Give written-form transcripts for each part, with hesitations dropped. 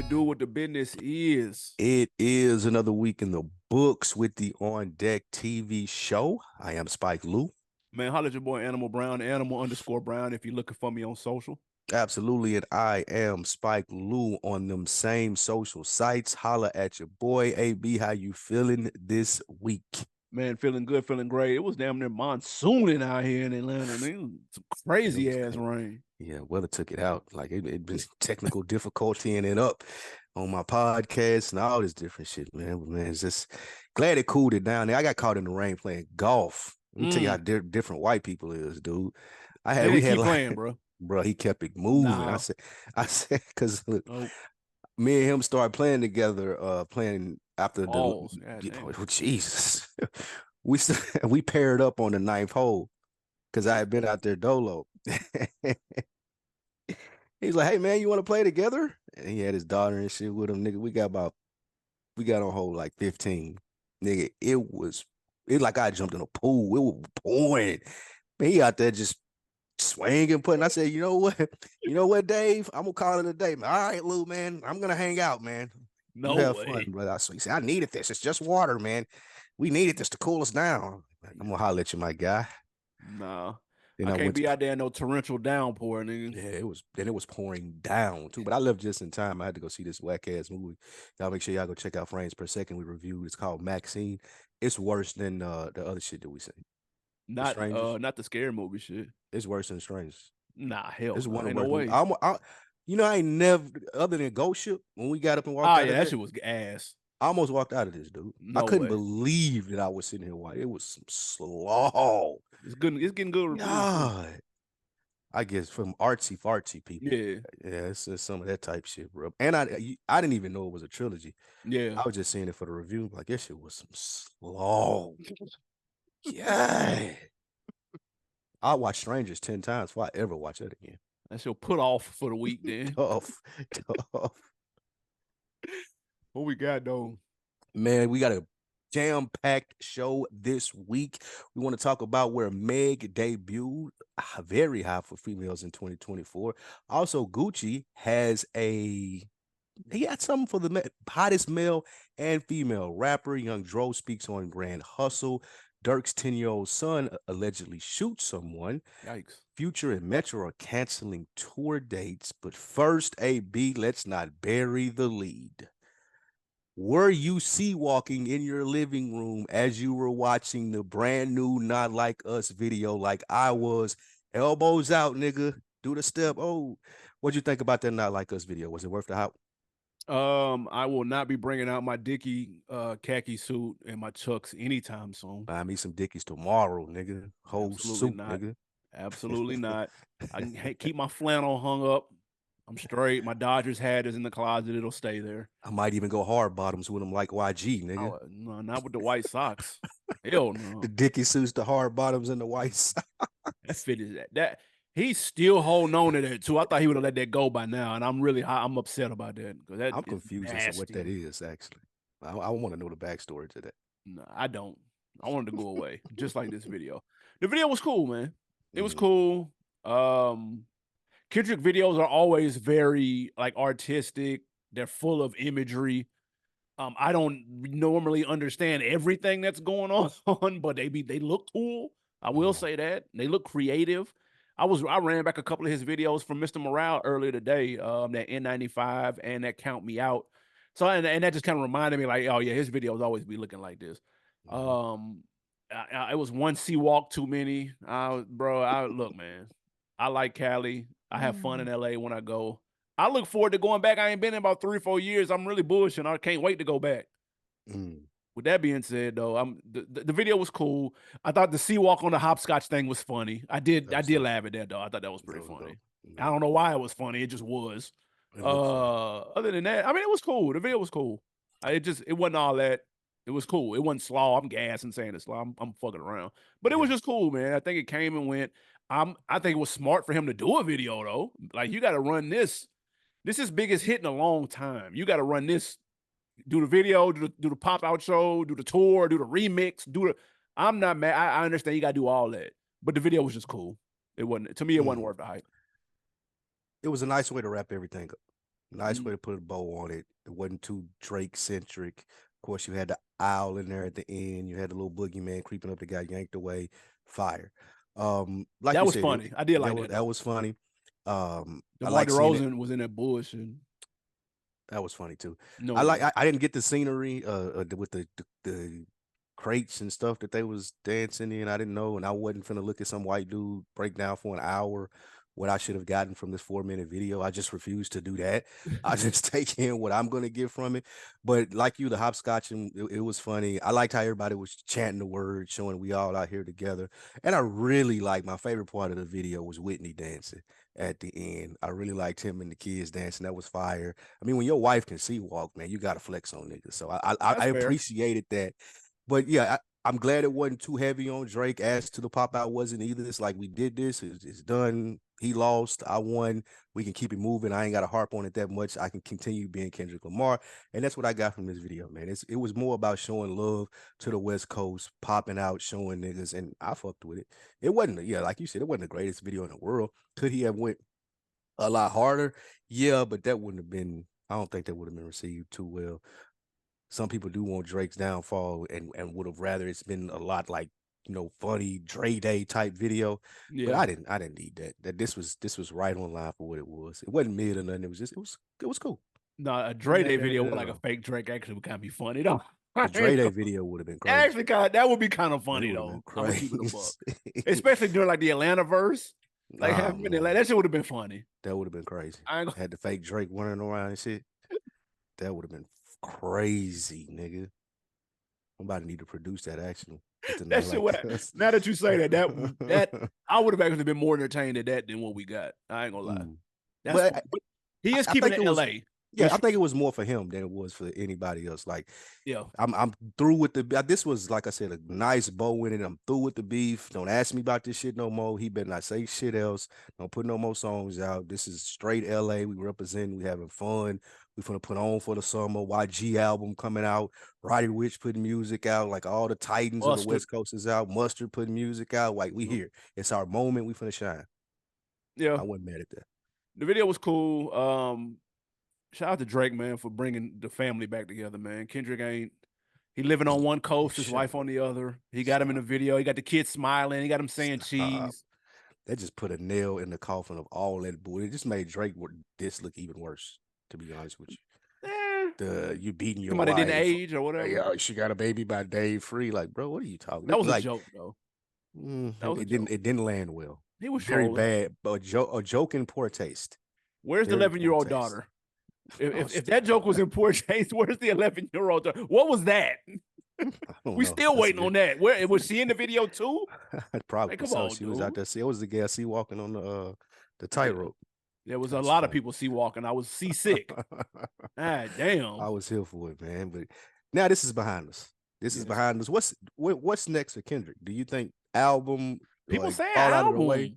it do, what the business is. It is another week in the books with the On Deck TV show. I am Spike Lou. Man, holla at your boy Animal Brown, Animal_Brown, if you're looking for me on social. Absolutely, and I am Spike Lou on them same social sites. Holla at your boy AB. How you feeling this week? Man, feeling good, feeling great. It was damn near monsooning out here in Atlanta. Man, some crazy ass rain. Yeah, weather took it out. Like it been technical difficulty and it up on my podcast and all this different shit, man. But man, it's just glad it cooled it down. I got caught in the rain playing golf. Let me tell you how different white people is, dude. We had keep like, playing, bro. He kept it moving. Nah. I said, because Nope. me and him started playing together, playing after Jesus. we paired up on the ninth hole because I had been out there dolo. He's like, "Hey man, you want to play together?" And he had his daughter and shit with him, nigga. We got on hole like 15, nigga. It like I jumped in a pool. It was pouring. Man, he out there just swinging, putting. I said, you know what, Dave? I'm gonna call it a day, man. All right, Lou, man. I'm gonna hang out, man. No you have way. fun, brother. So he said, I needed this. It's just water, man. We needed this to cool us down. I'm gonna holler at you, my guy. Nah. Then I can't be out there in no torrential downpour, nigga. Yeah, it was pouring down too. But I left just in time. I had to go see this whack ass movie. Y'all make sure y'all go check out Frames Per Second. We reviewed. It's called Maxine. It's worse than the other shit that we seen. Not the scary movie shit. It's worse than Strangers. Nah, hell it's no. Ain't no way. I ain't never, other than Ghost Ship, when we got up and walked out. Yeah, that shit was ass. I almost walked out of this, dude. No I couldn't way. believe that I was sitting here watching. It was some slaw. It's good. It's getting good reviews. God. I guess from artsy fartsy people. Yeah, it's some of that type shit, bro. And I didn't even know it was a trilogy. Yeah, I was just seeing it for the review. Like, this shit was some slaw. Yeah. I'll watch Strangers 10 times before I ever watch that again. That shit put off for the week, then. Tough. What we got, though? Man, we got a jam-packed show this week. We want to talk about where Meg debuted, very high for females in 2024. Also, Gucci he had something for the hottest male and female rapper. Young Dro speaks on Grand Hustle. Dirk's 10-year-old son allegedly shoots someone. Yikes. Future and Metro are canceling tour dates. But first, AB, let's not bury the lead. Were you sea-walking in your living room as you were watching the brand new Not Like Us video like I was? Elbows out, nigga. Do the step. Oh, what'd you think about that Not Like Us video? Was it worth the hype? I will not be bringing out my Dickie khaki suit and my Chucks anytime soon. Buy me some Dickies tomorrow, nigga. Whole Absolutely suit, not. nigga. Absolutely not. I can keep my flannel hung up. I'm straight. My Dodgers hat is in the closet. It'll stay there. I might even go hard bottoms with them like YG, nigga. Oh, no, not with the white socks. Hell no. The Dickie suits, the hard bottoms, and the white socks. That fit is that. He's still holding on to that too. I thought he would have let that go by now, and I'm upset about that because I'm confused as to what that is. Actually, I want to know the backstory to that. No, I don't. I wanted to go away, just like this video. The video was cool, man. It was cool. Kendrick videos are always very like artistic. They're full of imagery. I don't normally understand everything that's going on, but they look cool. I will say that they look creative. I ran back a couple of his videos from Mr. Morale earlier today. That N95 and that Count Me Out. So and that just kind of reminded me, like, oh yeah, his videos always be looking like this. It was one sea walk too many. Look, man, I like Cali. I have fun in LA when I go. I look forward to going back. I ain't been in about 3 or 4 years. I'm really bullshitting. I can't wait to go back. With that being said, though, the video was cool. I thought the sea walk on the hopscotch thing was funny. I did laugh at that, though. I thought that was pretty funny. I don't know why it was funny. It just was. Other than that, I mean, it was cool. The video was cool. It wasn't all that. It was cool. It wasn't slaw. I'm gassing saying it's slaw. I'm fucking around. But it was just cool, man. I think it came and went. I think it was smart for him to do a video, though. Like, you got to run this. This is biggest hit in a long time. You got to run this. Do the video, do the pop-out show, do the tour, do the remix, I'm not mad. I understand you got to do all that. But the video was just cool. It wasn't, to me, it wasn't worth the hype. It was a nice way to wrap everything up. Nice way to put a bow on it. It wasn't too Drake centric. Of course, you had the owl in there at the end. You had the little boogeyman creeping up that got yanked away. Fire. Like That you was said, funny. I did like that that though. was funny. I DeMar like seeing it. DeRozan was in that bush, and That was funny too. no I like. way. I didn't get the scenery with the crates and stuff that they was dancing in. I didn't know, and I wasn't finna look at some white dude break down for an hour what I should have gotten from this 4 minute video. I just refused to do that. I just take in what I'm gonna get from it. But like you, the hopscotch, and it was funny. I liked how everybody was chanting the word, showing we all out here together. And I really like my favorite part of the video was Whitney dancing at the end. I really liked him and the kids dancing. That was fire. I mean, when your wife can see walk, man, you gotta flex on niggas. So I That's fair. appreciated that. But yeah, I'm glad it wasn't too heavy on Drake. As to the pop out wasn't either. It's like we did this. It's done. He lost. I won. We can keep it moving. I ain't got to harp on it that much. I can continue being Kendrick Lamar, and that's what I got from this video, man. It was more about showing love to the West Coast, popping out, showing niggas, and I fucked with it. It wasn't, yeah, like you said, it wasn't the greatest video in the world. Could he have went a lot harder? Yeah, but that wouldn't have been. I don't think that would have been received too well. Some people do want Drake's downfall and would have rather it's been a lot like funny Dre Day type video, but Yeah. I didn't need that. That this was right on line for what it was. It wasn't mid or nothing. It was just it was cool. No, a Wasn't Dre that Day video bad with at like a all. fake Drake actually would kind of be funny though. The Dre Day video would have been crazy. Actually, that would be kind of That funny would have been though. I'm gonna keep it a buck, crazy. especially during like the Atlanta verse, like Nah, having man, that shit would have been funny. that would have been crazy. I ain't gonna, Had the fake Drake running around and shit. That would have been crazy, nigga. Somebody need to produce that actually. that shit. Now that you say that I would have actually been more entertained at that than what we got. I ain't gonna lie. That's But but he is I keeping think it it was, L.A. yeah, I think it was more for him than it was for anybody else. Like, Yeah, I'm through with the. This was like I said, a nice bow in it. I'm through with the beef. Don't ask me about this shit no more. He better not say shit else. Don't put no more songs out. This is straight LA. We represent. We having fun. We finna put on for the summer. YG album coming out. Roddy Ricch putting music out. Like all the Titans of the Mustard. West Coast is out. Mustard putting music out. Like we here. It's our moment. We finna shine. Yeah, I wasn't mad at that. the video was cool. Shout out to Drake, man, for bringing the family back together, man. Kendrick ain't. He living on one coast, his wife on the other. He got him in the video. He got the kids smiling. He got him saying cheese. That just put a nail in the coffin of all that bull. It just made Drake this look even worse, to be honest with you. You beating your Somebody wife. didn't age or whatever. Yeah, she got a baby by Dave Free. Like, bro, what are you talking? That was like, a joke, though. It didn't land well. He was very trolling. bad, but a joke in poor taste. Where's the 11-year-old daughter? If that joke was in poor taste, where's the 11-year-old daughter? What was that? We still waiting on that. Where was she in the video too? Probably. Like, come so on, she was out there. It was the girl sea walking on the tightrope. There was a lot of people sea walking. I was seasick. Ah, damn. I was here for it, man. But now this is behind us. This is behind us. What's next for Kendrick? Do you think album? People like, say fall album. out of the way?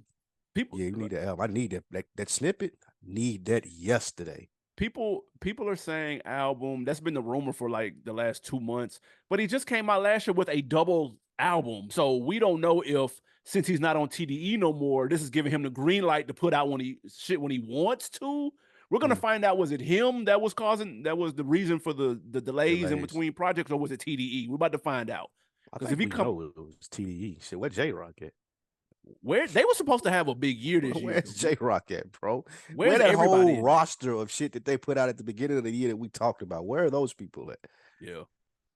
People, yeah, you need an album. I need that snippet. I need that yesterday. People are saying album. That's been the rumor for like the last 2 months. But he just came out last year with a double album. So we don't know if, since he's not on TDE no more, this is giving him the green light to put out when he wants to. We're gonna find out, was it him that was the reason for the delays in between projects, or was it TDE? We're about to find out. Because if we know it was TDE. Shit, where J-Rock at? Where they were supposed to have a big year this year. Where's J-Rock at, bro? Where's that whole roster of shit that they put out at the beginning of the year that we talked about? Where are those people at? Yeah.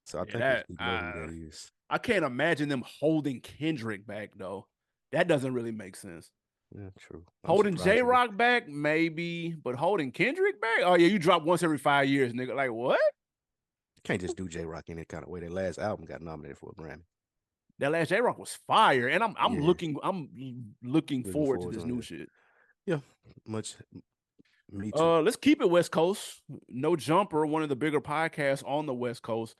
So I think we know who that is. I can't imagine them holding Kendrick back though. That doesn't really make sense. Yeah, true. Holding J-Rock back, maybe, but holding Kendrick back? Oh yeah, you drop once every 5 years, nigga. Like what? You can't just do J-Rock in that kind of way. That last album got nominated for a Grammy. That last J-Rock was fire, and I'm looking forward to this new shit. Yeah, much. Me too. Let's keep it West Coast. No Jumper, one of the bigger podcasts on the West Coast,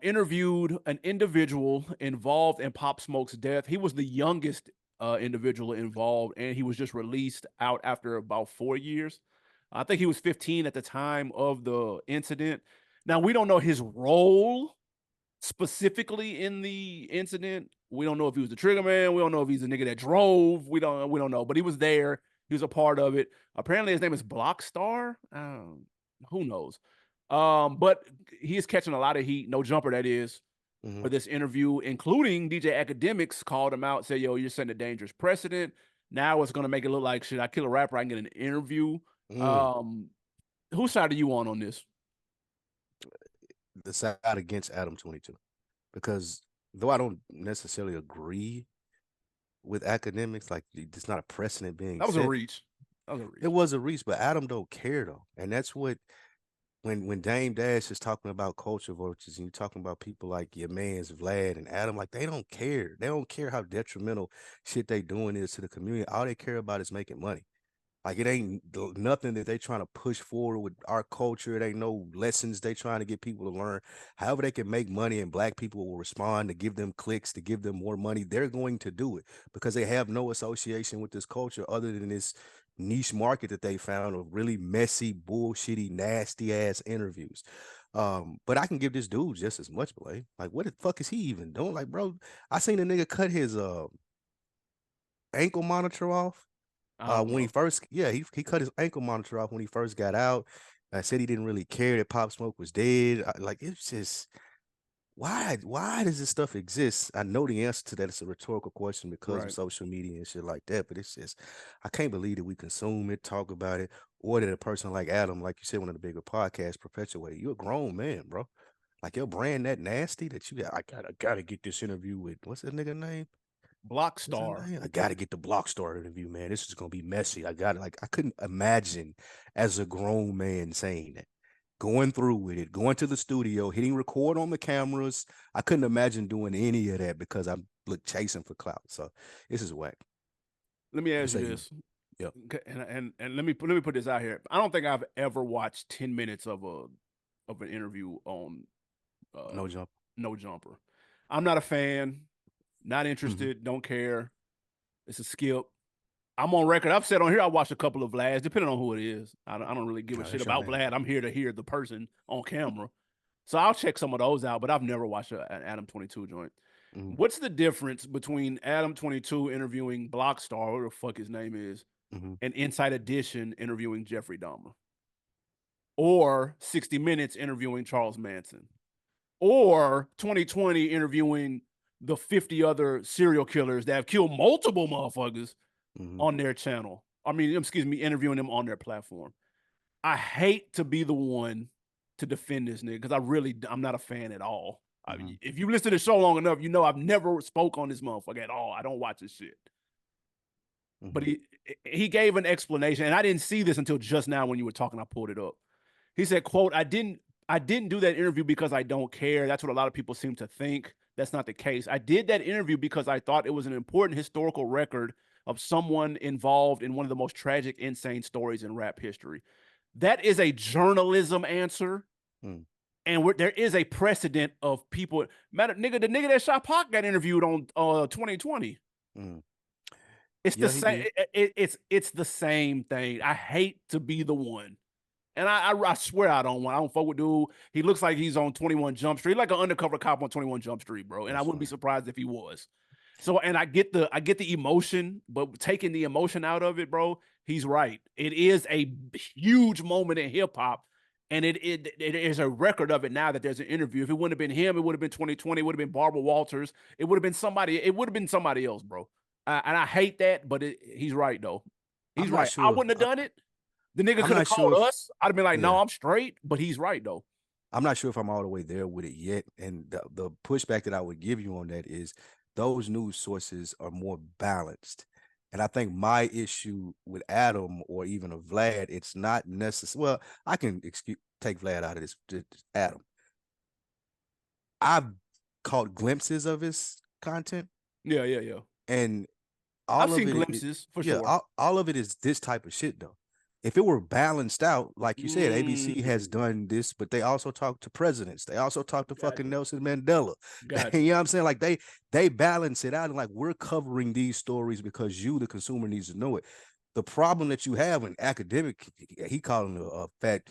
interviewed an individual involved in Pop Smoke's death. He was the youngest individual involved, and he was just released out after about 4 years. I think he was 15 at the time of the incident. Now, we don't know his role specifically in the incident. We don't know if he was the trigger man. We don't know if he's the nigga that drove. We don't know, but he was there. He was a part of it. Apparently, his name is Blockstar. Who knows? But he is catching a lot of heat. No Jumper, that is, for this interview, including DJ Academics called him out, said, "Yo, you're setting a dangerous precedent. Now it's gonna make it look like should I kill a rapper? I can get an interview." Whose side are you on this? The side against Adam 22, because though I don't necessarily agree with Academics, like it's not a precedent being That was set. a reach. That was a reach. It was a reach, but Adam don't care though, and that's what when Dame Dash is talking about culture vultures and you're talking about people like your man's Vlad and Adam, like they don't care. They don't care how detrimental shit they doing is to the community. All they care about is making money. Like it ain't nothing that they trying to push forward with our culture. It ain't no lessons they trying to get people to learn. However they can make money and black people will respond to give them clicks, to give them more money. They're going to do it because they have no association with this culture other than this niche market that they found of really messy, bullshitty, nasty ass interviews. But I can give this dude just as much blame. Like, what the fuck is he even doing? Like, bro, I seen a nigga cut his ankle monitor off. When he first, he cut his ankle monitor off when he first got out. I said he didn't really care that Pop Smoke was dead. Like it's just why does this stuff exist? I know the answer to that. It's a rhetorical question because of social media and shit like that. But it's just I can't believe that we consume it, talk about it, or that a person like Adam, like you said, one of the bigger podcasts, perpetuate. You're a grown man, bro. Like your brand that nasty that you got. I gotta get this interview with what's that nigga name? Blockstar. I gotta get the Blockstar interview, man. This is gonna be messy. I couldn't imagine as a grown man saying that. Going through with it, going to the studio, hitting record on the cameras. I couldn't imagine doing any of that because I'm chasing for clout. So this is whack. Let me ask you this. Yeah. And let me put this out here. I don't think I've ever watched 10 minutes of an interview on No Jumper. I'm not a fan. Not interested, don't care. It's a skip. I'm on record. I've said on here I watched a couple of Vlads, depending on who it is. I don't really give a shit about Vlad. I'm here to hear the person on camera. So I'll check some of those out, but I've never watched an Adam 22 joint. What's the difference between Adam 22 interviewing Blockstar, whatever the fuck his name is, and Inside Edition interviewing Jeffrey Dahmer? Or 60 Minutes interviewing Charles Manson? Or 2020 interviewing the 50 other serial killers that have killed multiple motherfuckers on their channel. Interviewing them on their platform. I hate to be the one to defend this nigga because I'm not a fan at all. I mean, if you listen to the show long enough, you know I've never spoke on this motherfucker at all. I don't watch this shit. But he gave an explanation, and I didn't see this until just now when you were talking. I pulled it up. He said, quote, I didn't do that interview because I don't care. That's what a lot of people seem to think. That's not the case. I did that interview because I thought it was an important historical record of someone involved in one of the most tragic, insane stories in rap history. That is a journalism answer. And there is a precedent of people. The nigga that shot Pac got interviewed on 2020. It's the same. It's the same thing. I hate to be the one. And I swear I don't fuck with dude. He looks like he's on 21 Jump Street, like an undercover cop on 21 Jump Street, bro. And I wouldn't be surprised if he was. So, and I get the emotion, but taking the emotion out of it, bro, he's right. It is a huge moment in hip hop, and it is a record of it now that there's an interview. If it wouldn't have been him, it would have been 2020. It would have been Barbara Walters. It would have been somebody. It would have been somebody else, bro. And I hate that, but he's right though. He's right. Sure. I wouldn't have done it. The nigga could have called us. I'd have been like, no, I'm straight. But he's right, though. I'm not sure if I'm all the way there with it yet. And the pushback that I would give you on that is those news sources are more balanced. And I think my issue with Adam or even a Vlad, it's not necessary. Well, I can take Vlad out of this. Adam. I've caught glimpses of his content. Yeah. And I've seen glimpses for sure. All of it is this type of shit, though. If it were balanced out, like you said, ABC has done this, but they also talk to presidents. They also talk to fucking Nelson Mandela. You know what I'm saying? Like they balance it out and like we're covering these stories because you, the consumer, needs to know it. the problem that you have in academic, he calling Fat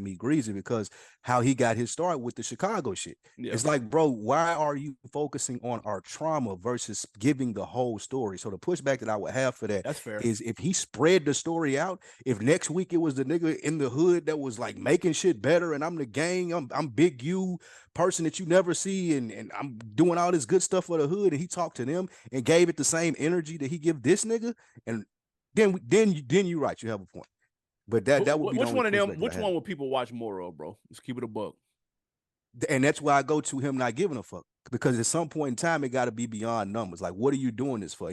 Meat Greasy because how he got his start with the Chicago shit. Yeah, It's like, bro, why are you focusing on our trauma versus giving the whole story? So the pushback that I would have for that that's fair. is if he spread the story out, if next week it was the nigga in the hood that was like making shit better, and I'm the gang, I'm Big U person that you never see, and I'm doing all this good stuff for the hood, and he talked to them and gave it the same energy that he give this nigga, and then you right, you have a point. But that would be the Which only one of them? pushback that I Which have. one would people watch more of, bro? Let's keep it a buck. And that's why I go to him not giving a fuck. Because at some point in time, it got to be beyond numbers. Like, what are you doing this for?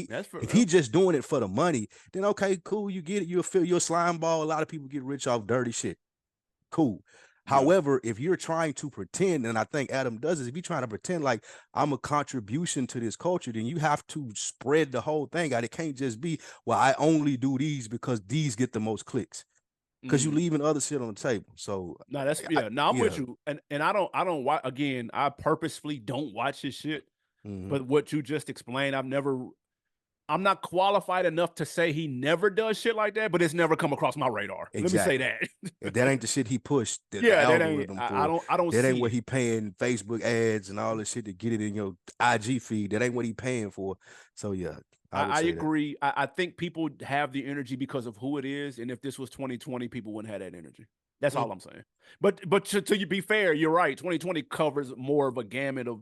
That's for If he just doing it for the money, then okay, cool, you get it. You're a slime ball. A lot of people get rich off dirty shit. Cool. yeah. However, if you're trying to pretend, and I think Adam does this, if you're trying to pretend like I'm a contribution to this culture, then you have to spread the whole thing out. It can't just be, well, I only do these because these get the most clicks. Because you leaving other shit on the table. So No, that's No, I'm with you, and I don't watch again. I purposefully don't watch his shit. But what you just explained, I'm not qualified enough to say he never does shit like that. But it's never come across my radar. Exactly. Let me say that. If that ain't the shit he pushed, the That ain't. algorithm I for, don't. that see ain't what it. he paying Facebook ads and all this shit to get it in your IG feed. That ain't what he paying for. So yeah, I agree. I think people have the energy because of who it is, and if this was 2020, people wouldn't have that energy. That's all I'm saying. But to be fair, you're right. 2020 covers more of a gamut of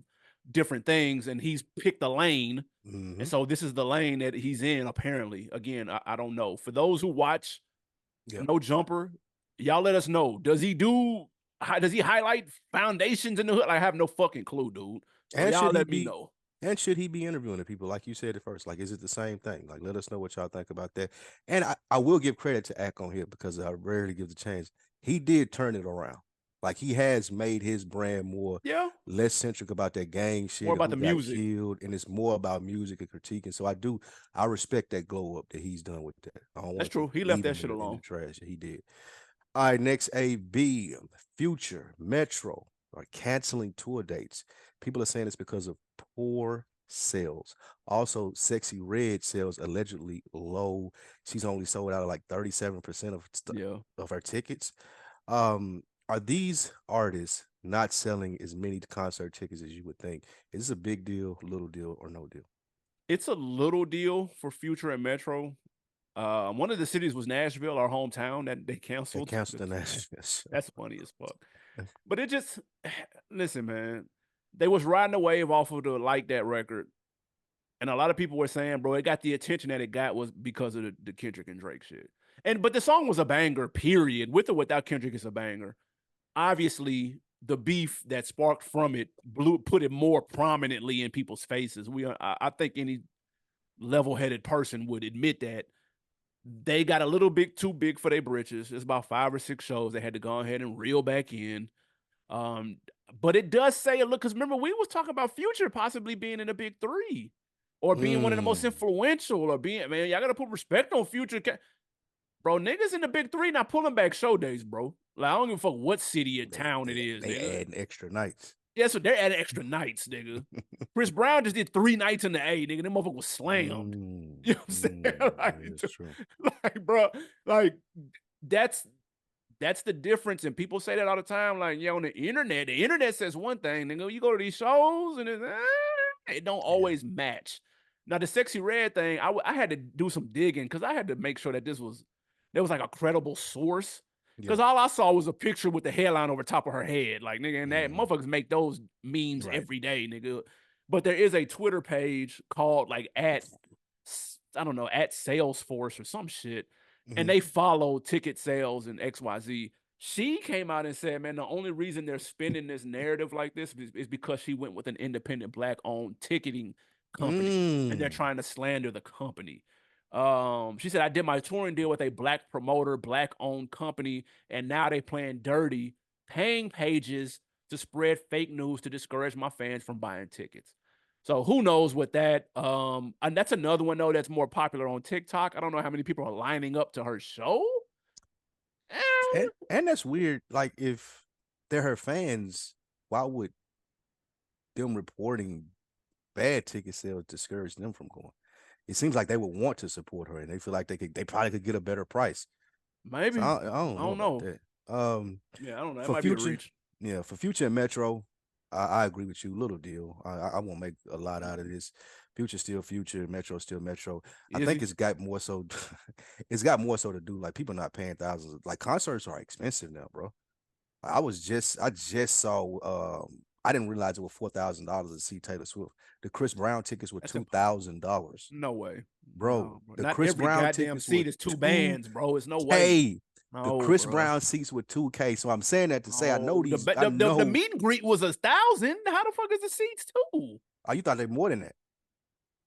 different things, and he's picked a lane, and so this is the lane that he's in. Apparently, again, I don't know. For those who watch No Jumper, y'all let us know. Does he highlight foundations in the hood? I have no fucking clue, dude. So And y'all should he let me be know. and should he be interviewing the people like you said at first? Like, is it the same thing? Like, let us know what y'all think about that. And I will give credit to Ack on here because I rarely give the chance. He did turn it around. Like, he has made his brand more Yeah, less centric about that gang shit more or about who the got music. killed, and it's more about music and critiquing. So I respect that glow up that he's done with that. I don't That's want true. to He left leave that him shit in the alone. trash. He did. All right, next AB, Future, Metro are canceling tour dates. People are saying it's because of poor sales. Also, Sexy Red sales allegedly low. She's only sold out of like 37% of her tickets. Are these artists not selling as many concert tickets as you would think? Is this a big deal, little deal, or no deal? It's a little deal for Future and Metro. One of the cities was Nashville, our hometown, that they They canceled. canceled the national show. That's funny as fuck. But it just listen, man. They was riding the wave off of the Like That record, and a lot of people were saying, bro, it got the attention that it got was because of the Kendrick and Drake shit. But the song was a banger, period. With or without Kendrick, it's a banger. Obviously, the beef that sparked from it put it more prominently in people's faces. I think any level-headed person would admit that they got a little bit too big for their britches. It's about 5 or 6 shows they had to go ahead and reel back in. Um, but it does say look, because remember we was talking about Future possibly being in the big three, or being one of the most influential, or being man. Y'all gotta put respect on Future, bro. Niggas in the big three not pulling back show days, bro. Like I don't give a fuck what city or town it is, They nigga. adding extra nights. Yeah, so they're adding extra nights, nigga. Chris Brown just did 3 nights in the A, nigga. Them motherfucker was slammed. You know what I'm saying? That's true. Like, bro, like that's the difference. And people say that all the time. Like, on the internet says one thing, nigga. You go to these shows and it don't always match. Now, the Sexy Red thing, I had to do some digging because I had to make sure that there was like a credible source. Because all I saw was a picture with the hairline over top of her head. Like, nigga, and that motherfuckers make those memes every day, nigga. But there is a Twitter page called like at Salesforce or some shit. And they follow ticket sales and XYZ. She came out and said, man, the only reason they're spinning this narrative like this is because she went with an independent black-owned ticketing company, and they're trying to slander the company. She said, I did my touring deal with a black promoter, black-owned company, and now they playing dirty, paying pages to spread fake news to discourage my fans from buying tickets. So who knows what that and that's another one though that's more popular on TikTok. I don't know how many people are lining up to her show. And that's weird. Like, if they're her fans, why would them reporting bad ticket sales discourage them from going? it seems like they would want to support her, and they feel like they probably could get a better price. So Maybe. I don't I know don't about know. that. Yeah, I don't know. That For might be a Future, reach. yeah, for Future and Metro, I agree with you. Little deal. I won't make a lot out of this. Future still Future, Metro still Metro. I Is think he? it's got more so. It's got more so to do. Like people not paying thousands. Like concerts are expensive now, bro. I just saw I didn't realize it was $4,000 to see Taylor Swift. The Chris Brown tickets were That's $2,000. no way. Bro, No, bro. the Not Chris every Brown goddamn tickets were seat is two two bands, bro. It's no way. K. The No, Chris bro. Brown seats were 2K. So I'm saying that to say I know Oh, these. I the know. meet and greet was 1,000. How the fuck is the seats too? Oh, you thought they more than that?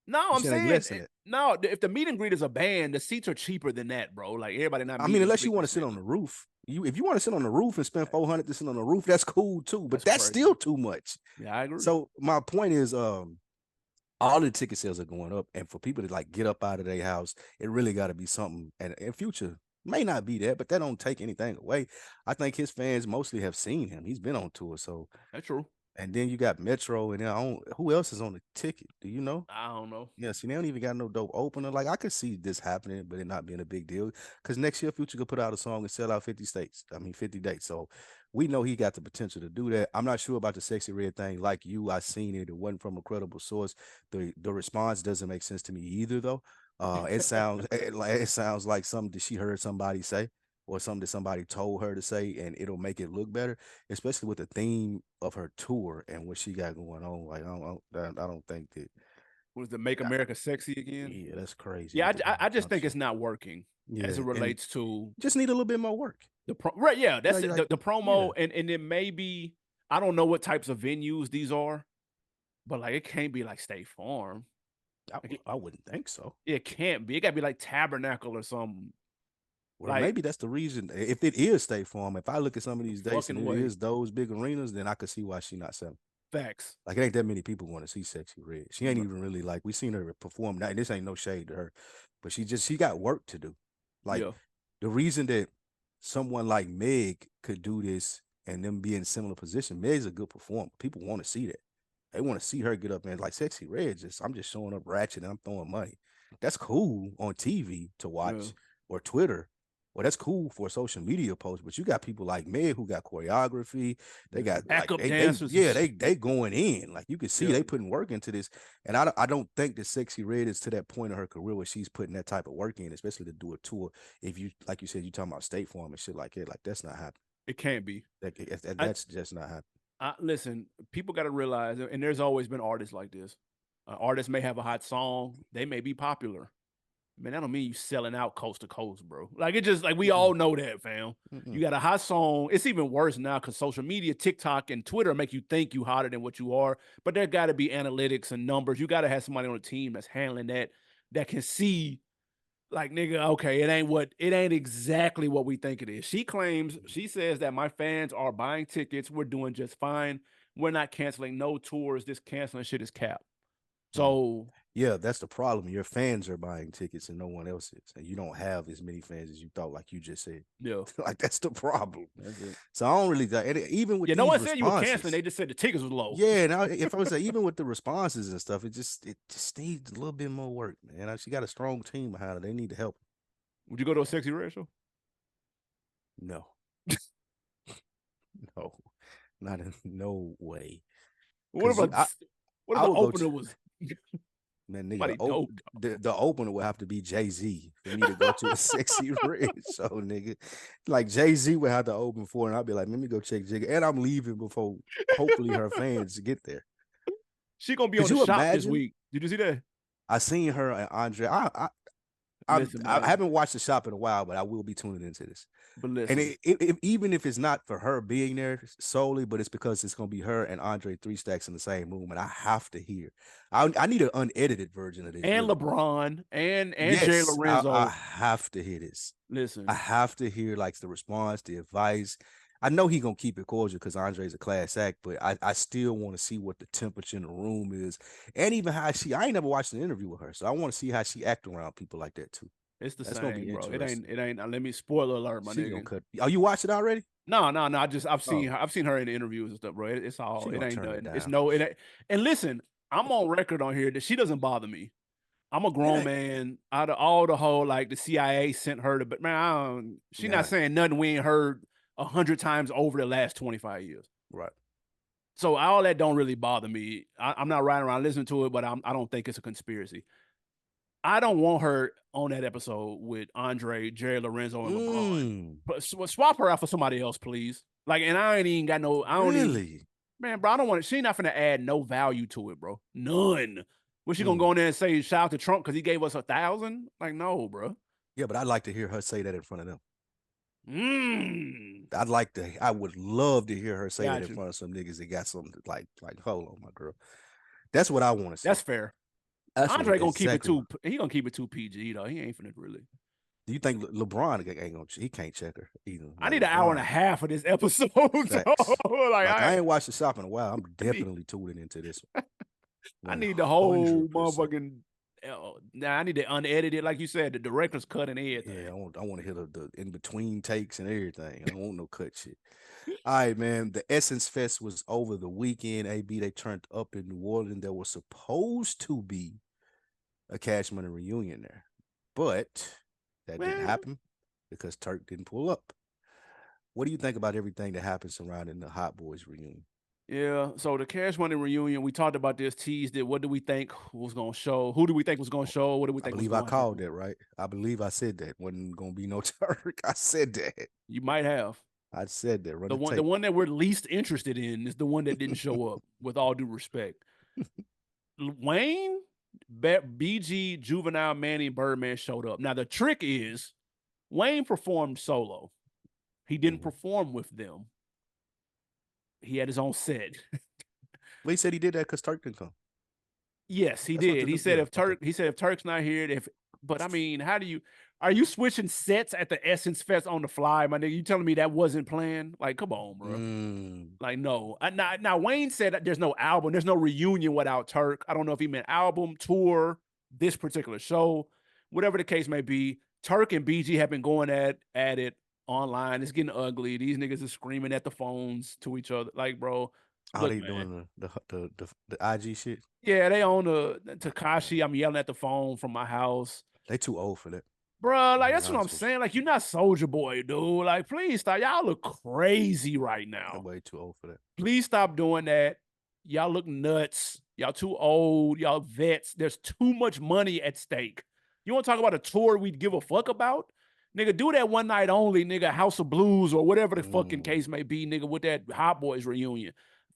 No, You I'm saying they saying less than that? no. If the meet and greet is a band, the seats are cheaper than that, bro. Like everybody not I mean, meeting and unless you greeting want the to sit same. on the roof. If you want to sit on the roof and spend 400 to sit on the roof, that's cool too. But That's that's crazy. still too much. Yeah, I agree. So my point is, all the ticket sales are going up, and for people to like get up out of their house, it really got to be something. And in Future may not be that, but that don't take anything away. I think his fans mostly have seen him. He's been on tour, so. That's true. And then you got Metro, and then who else is on the ticket? Do you know? I don't know. Yeah, see, they don't even got no dope opener. Like I could see this happening, but it not being a big deal. Because next year, Future could put out a song and sell out 50 states. I mean, 50 dates. So we know he got the potential to do that. I'm not sure about the Sexy Red thing. Like you, I seen it. It wasn't from a credible source. The response doesn't make sense to me either, though. It sounds like something that she heard somebody say, or something that somebody told her to say, and it'll make it look better, especially with the theme of her tour and what she got going on. Like I don't think that. Was the Make America Sexy again? Yeah, that's crazy. Yeah, with the I just Trump think shit. it's not working as Yeah, it and relates to just need a little bit more work. right. Yeah, that's it. Like, The promo, yeah. and then maybe I don't know what types of venues these are, but like it can't be like State Farm. I wouldn't think so. It can't be. It got to be like Tabernacle or something. Well, Like maybe that's the reason. If it is State Farm, if I look at some of these dates and fucking it way. is those big arenas, then I could see why she not selling. Facts. Like it ain't that many people want to see Sexy Red. She ain't even really like we seen her perform. Now, this ain't no shade to her, but she got work to do. Like Yeah. the reason that someone like Meg could do this and them be in similar position, Meg's a good performer. People want to see that. They want to see her get up and like Sexy Red. I'm just showing up ratchet and I'm throwing money. That's cool on TV to watch or Twitter. Well, that's cool for a social media post, but you got people like Meg who got choreography. They got backup like dancers. they going in. Like you can see they putting work into this. And I don't think that Sexy Red is to that point of her career where she's putting that type of work in, especially to do a tour. If you like you said, you talking about State Farm and shit like that, like that's not happening. It can't be. That's just not happening. Listen, people got to realize, and there's always been artists like this. Artists may have a hot song, they may be popular. Man, that don't mean you selling out coast to coast, bro. Like it just like we all know that, fam. You got a hot song. It's even worse now because social media, TikTok and Twitter make you think you hotter than what you are. But there got to be analytics and numbers. You got to have somebody on the team that's handling that can see, like, nigga, okay, it ain't exactly what we think it is. She says that my fans are buying tickets. We're doing just fine. We're not canceling no tours. This canceling shit is cap. So yeah, that's the problem. Your fans are buying tickets and no one else is, and you don't have as many fans as you thought, like you just said. Yeah, like that's the problem. That's it. So I don't really even with no one responses, said you were canceling. They just said the tickets was low. Yeah, now if I was even with the responses and stuff, it just needs a little bit more work, man. She got a strong team behind her. They need to help. Would you go to a Sexy Red show? No, no, not in no way. What if the opener was? Man, nigga, the opener would have to be Jay-Z for me to go to a Sexy Red show, nigga. Like Jay-Z would have to open for, and I'd be like, let me go check Jigga. And I'm leaving before hopefully her fans get there. She gonna be on the shop this week. Did you see that? I seen her and Andre. I haven't watched the shop in a while, but I will be tuning into this. But listen, and even if it's not for her being there solely, but it's because it's gonna be her and Andre 3 Stacks in the same room, and I have to hear. I need an unedited version of this. And really. LeBron and yes, Jay Lorenzo. I have to hear this. Listen, I have to hear like the response, the advice. I know he gonna keep it cordial because Andre's a class act, but I still want to see what the temperature in the room is, and even how I ain't never watched an interview with her, so I want to see how she act around people like that too. It's the same, bro. It ain't. Let me spoiler alert, my nigga. Oh, you watched it already? No. I've seen her in the interviews and stuff, bro. It's all. It ain't done. It's no. It ain't. And listen, I'm on record on here that she doesn't bother me. I'm a grown man. Out of all the whole, like the CIA sent her to, but man, she's not saying nothing we ain't heard 100 times over the last 25 years. Right. So all that don't really bother me. I'm not riding around listening to it, but I don't think it's a conspiracy. I don't want her on that episode with Andre, Jerry Lorenzo, and LeBron. But swap her out for somebody else, please. Like, and I ain't even got no. I don't even, man, bro. I don't want. She not finna add no value to it, bro. None. Was she gonna go in there and say shout out to Trump because he gave us 1,000? Like, no, bro. Yeah, but I'd like to hear her say that in front of them. I would love to hear her say that in front of some niggas that got something like, hold on, my girl. That's what I want to say. That's fair. Andre gonna keep it too. He gonna keep it too PG though. He ain't finna really. Do you think LeBron ain't gonna? He can't check her either. I need an hour and a half of this episode. I ain't watched the shop in a while. I'm definitely tuning into this one. I need the whole motherfucking. Now I need to unedited, like you said, the director's cut and everything. Yeah, I want to hear the in between takes and everything. I don't want no cut shit. All right, man. The Essence Fest was over the weekend. AB, they turned up in New Orleans. There was supposed to be a Cash Money reunion there, but that didn't happen because Turk didn't pull up. What do you think about everything that happened surrounding the Hot Boys reunion? Yeah, so the Cash Money reunion, we talked about this, teased it. What do we think was going to show? Who do we think was going to show? What do we think? I believe I called that, right? I believe I said that. Wasn't going to be no Turk. I said that. You might have. I said that. The one that we're least interested in is the one that didn't show up, with all due respect. Wayne, BG, Juvenile, Manny, Birdman showed up. Now, the trick is Wayne performed solo. He didn't perform with them. He had his own set. Well, he said he did that because Turk didn't come. Yes, he did. He said if Turk's not here, but I mean, are you switching sets at the Essence Fest on the fly, my nigga? You telling me that wasn't planned? Like, come on, bro. Like, no. Now Wayne said that there's no album, there's no reunion without Turk. I don't know if he meant album, tour, this particular show, whatever the case may be. Turk and BG have been going at it online. It's getting ugly. These niggas are screaming at the phones to each other. Like, bro, how they doing the IG shit? Yeah, they own the Tekashi. I'm yelling at the phone from my house. They too old for that, bro. Like, that's what I'm saying. Like, you're not Soulja Boy, dude. Like, please stop. Y'all look crazy right now. They're way too old for that. Please stop doing that. Y'all look nuts. Y'all too old. Y'all vets. There's too much money at stake. You want to talk about a tour we'd give a fuck about? Nigga, do that one night only, nigga, House of Blues or whatever the fucking case may be, nigga, with that Hot Boys reunion.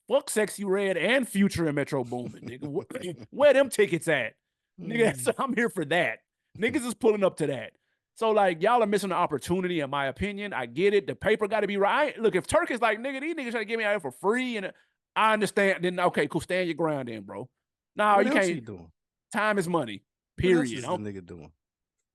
Fuck Sexy Red and Future and Metro Boomin, nigga. Where them tickets at? Nigga, I'm here for that. Niggas is pulling up to that. So, like, y'all are missing the opportunity, in my opinion. I get it. The paper got to be right. Look, if Turk is like, nigga, these niggas trying to get me out here for free, and I understand, then okay, cool, stand your ground then, bro. No, you can't. Time is money. Period. What else is the nigga doing?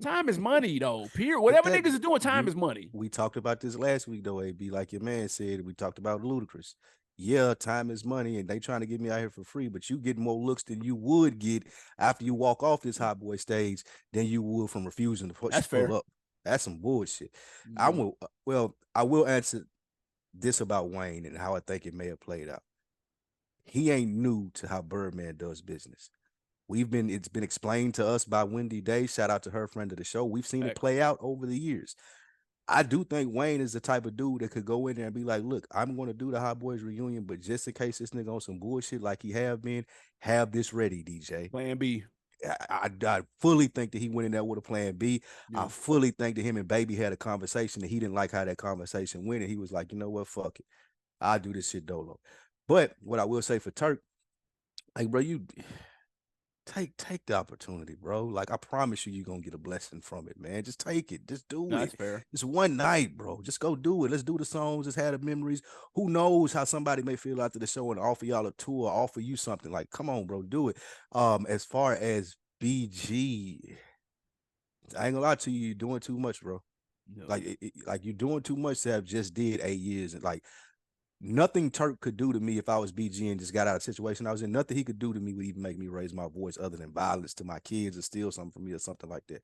Time is money, though. Period. Whatever niggas is doing, time is money. We talked about this last week, though, AB. Like your man said, we talked about Ludacris. Yeah, time is money, and they trying to get me out here for free, but you get more looks than you would get after you walk off this Hot Boy stage than you would from refusing to pull up. That's some bullshit. I will answer this about Wayne and how I think it may have played out. He ain't new to how Birdman does business. It's been explained to us by Wendy Day. Shout out to her, friend of the show. We've seen it play out over the years. I do think Wayne is the type of dude that could go in there and be like, look, I'm going to do the Hot Boys reunion, but just in case this nigga on some bullshit like he have been, have this ready, DJ. Plan B. I fully think that he went in there with a plan B. Yeah. I fully think that him and Baby had a conversation and he didn't like how that conversation went. And he was like, you know what, fuck it. I'll do this shit dolo. But what I will say for Turk, like, bro, you take the opportunity, bro. Like, I promise you're gonna get a blessing from it, man. Just take it. Just do it. That's fair. It's one night, bro. Just go do it. Let's do the songs. Just have the memories. Who knows how somebody may feel after the show and offer y'all a tour, offer you something. Like, come on, bro, do it. As far as BG, I ain't gonna lie to you, you're doing too much, bro. No. Like you're doing too much to have just did 8 years. And like, nothing Turk could do to me if I was BG and just got out of the situation I was in. Nothing he could do to me would even make me raise my voice other than violence to my kids or steal something from me or something like that.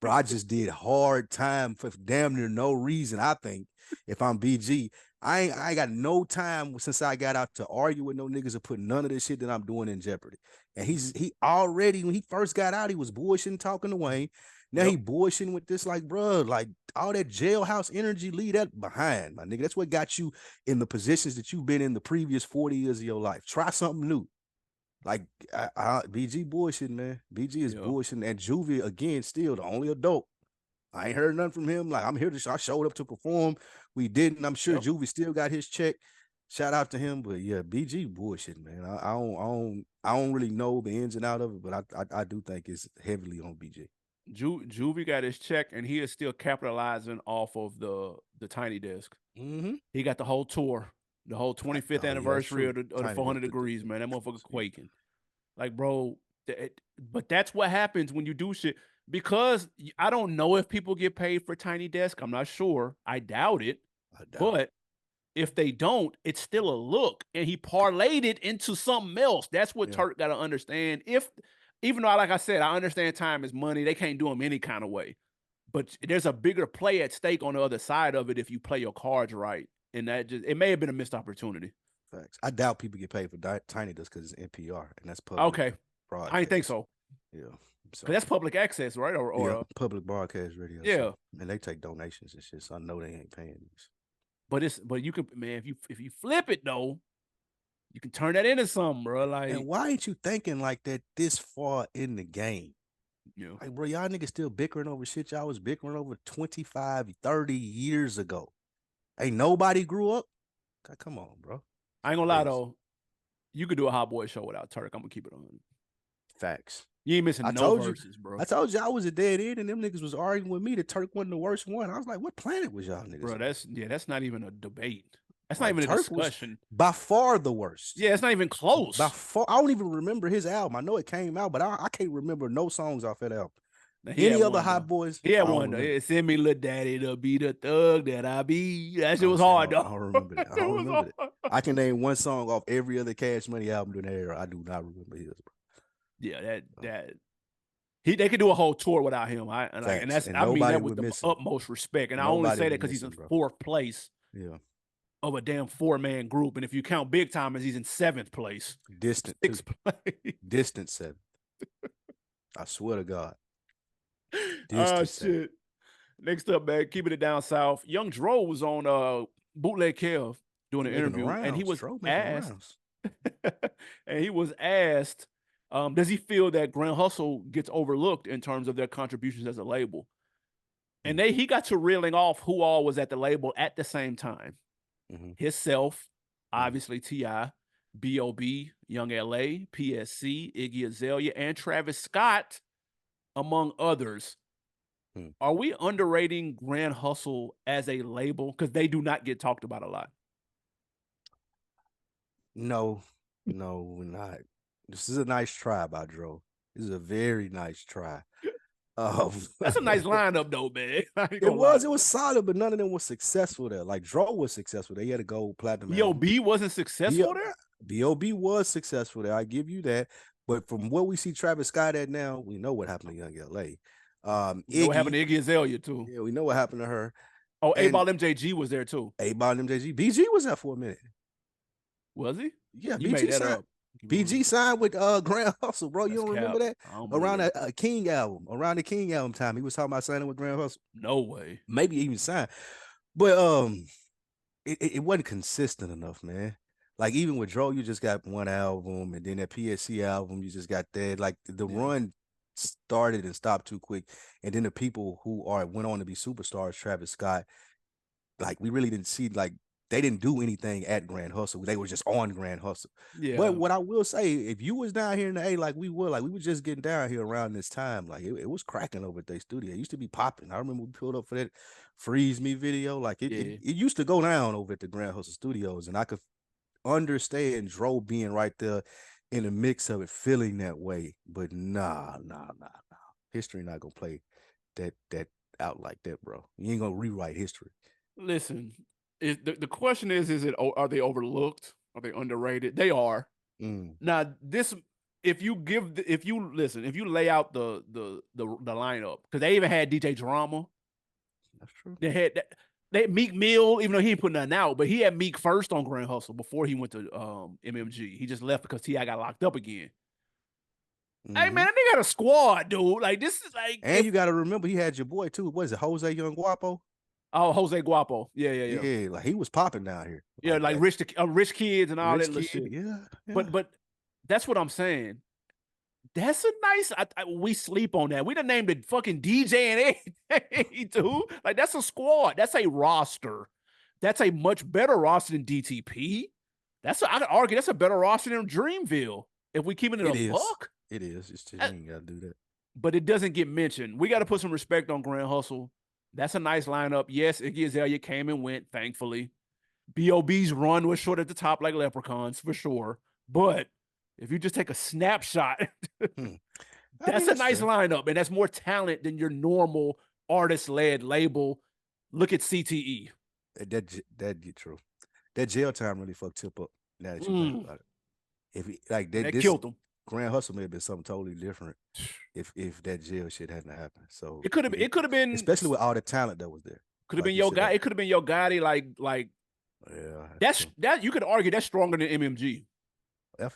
Bro, I just did hard time for damn near no reason, I think. if I'm BG, I ain't got no time since I got out to argue with no niggas or put none of this shit that I'm doing in jeopardy. And he already, when he first got out, he was bullshitting, talking to Wayne. Now he bullshitting with this, like, bro, like all that jailhouse energy, leave that behind, my nigga. That's what got you in the positions that you've been in the previous 40 years of your life. Try something new. Like BG bullshitting, man. BG is bullshitting. And Juvie, again, still the only adult. I ain't heard nothing from him. Like, I'm here I showed up to perform. We didn't. I'm sure Juvie still got his check. Shout out to him. But yeah, BG bullshitting, man. I don't really know the ins and out of it, but I do think it's heavily on BG. Juvie got his check, and he is still capitalizing off of the Tiny Desk. He got the whole tour, the whole 25th anniversary of the 400 Degrees, man. That motherfucker quaking. Like, bro, but that's what happens when you do shit. Because I don't know if people get paid for Tiny Desk. I'm not sure. I doubt it. But if they don't, it's still a look. And he parlayed it into something else. That's what Turk got to understand. Even though, like I said, I understand time is money. They can't do them any kind of way. But there's a bigger play at stake on the other side of it if you play your cards right. And it may have been a missed opportunity. Facts. I doubt people get paid for Tiny Desk because it's NPR and that's public. Okay. Broadcast. I didn't think so. Yeah. So, that's public access, right? Or public broadcast radio. Yeah. So, and they take donations and shit, so I know they ain't paying this. But you can, man, if you flip it though, you can turn that into something, bro. Like, and why ain't you thinking like that this far in the game? Yeah. Like, bro, y'all niggas still bickering over shit y'all was bickering over 25, 30 years ago. Ain't nobody grew up. God, come on, bro. I ain't gonna lie though. You could do a Hot Boy show without Turk. I'm gonna keep it on. Facts. You ain't missing no verses, bro. I told you I was a dead end, and them niggas was arguing with me that Turk wasn't the worst one. I was like, what planet was y'all niggas? Bro, that's not even a debate. That's not even a discussion. By far the worst. Yeah, it's not even close. By far, I don't even remember his album. I know it came out, but I can't remember no songs off that album. Any other Hot Boys? He had one though. Send me little daddy to be the thug that I be. That shit was hard though. I don't remember that. I don't remember that. I can name one song off every other Cash Money album during that era. I do not remember his, bro. Yeah, they could do a whole tour without him. I mean that with the utmost respect. And I only say that because he's in fourth place. Yeah. Of a damn 4-man group, and if you count Big Time, he's in 7th place. Distant 6th place. Distant 7th. I swear to God. Oh shit. Next up, man, keeping it down south. Young Dro was on Bootleg Kev doing an interview, and he was asked. And he was asked, does he feel that Grand Hustle gets overlooked in terms of their contributions as a label? And he got to reeling off who all was at the label at the same time. Himself, obviously T.I., B.O.B., Young L.A., PSC, Iggy Azalea, and Travis Scott, among others. Are we underrating Grand Hustle as a label? Because they do not get talked about a lot. No, we're not. This is a nice try by Dro. This is a very nice try. That's a nice lineup though, man. It was solid, but none of them was successful there. Like Dro was successful. They had a gold platinum. B.O.B. wasn't successful there? B.O.B. was successful there. I give you that. But from what we see Travis Scott at now, we know what happened to Young L.A. Iggy, what happened to Iggy Azalea too? Yeah, we know what happened to her. Oh, A-Ball MJG was there too. A-Ball MJG. BG was there for a minute. Was he? Yeah, BG signed. BG signed with Grand Hustle, bro. You don't remember that? Around a King album, around the King album time, he was talking about signing with Grand Hustle. No way. Maybe even signed, but it wasn't consistent enough, man. Like even with Dro, you just got one album, and then that PSC album, you just got that. Like the run started and stopped too quick, and then the people who went on to be superstars, Travis Scott, like we really didn't see like. They didn't do anything at Grand Hustle. They were just on Grand Hustle. Yeah. But what I will say, if you was down here in the A like we were just getting down here around this time. Like it was cracking over at their studio. It used to be popping. I remember we pulled up for that Freeze Me video. Like it used to go down over at the Grand Hustle Studios, and I could understand Dro being right there in the mix of it, feeling that way. But nah. History not gonna play that out like that, bro. You ain't gonna rewrite history. Listen. The question is are they overlooked? Are they underrated? They are. Now, if you lay out the lineup, because they even had DJ Drama. That's true. They had that. Meek Mill, even though he ain't put nothing out, but he had Meek first on Grand Hustle before he went to MMG. He just left because T.I. got locked up again. Hey man, that nigga got a squad, dude. Like this is like, and you got to remember he had your boy too. What is it, Jose Young Guapo? Oh, Jose Guapo. Yeah. Like he was popping down here. Yeah, like rich kids and all that little shit. Yeah. But that's what I'm saying. That's a nice. We sleep on that. We done named it fucking DJ and everything, dude. Like that's a squad. That's a roster. That's a much better roster than DTP. I could argue that's a better roster than Dreamville. If we keep it in a buck, it is. It's just you ain't gotta do that. But it doesn't get mentioned. We got to put some respect on Grand Hustle. That's a nice lineup. Yes, Iggy Azalea came and went, thankfully. B.O.B.'s run was short at the top like Leprechauns, for sure. But if you just take a snapshot, that's a nice lineup. And that's more talent than your normal artist-led label. Look at CTE. That get true. That jail time really fucked Tip up. Now that you think about it. If he, like that killed him. Grand Hustle may have been something totally different if that jail shit hadn't happened. So it could have been, especially with all the talent that was there. Could have been Yo Gotti. It could have been Yo Gotti. Like yeah, that you could argue that's stronger than MMG.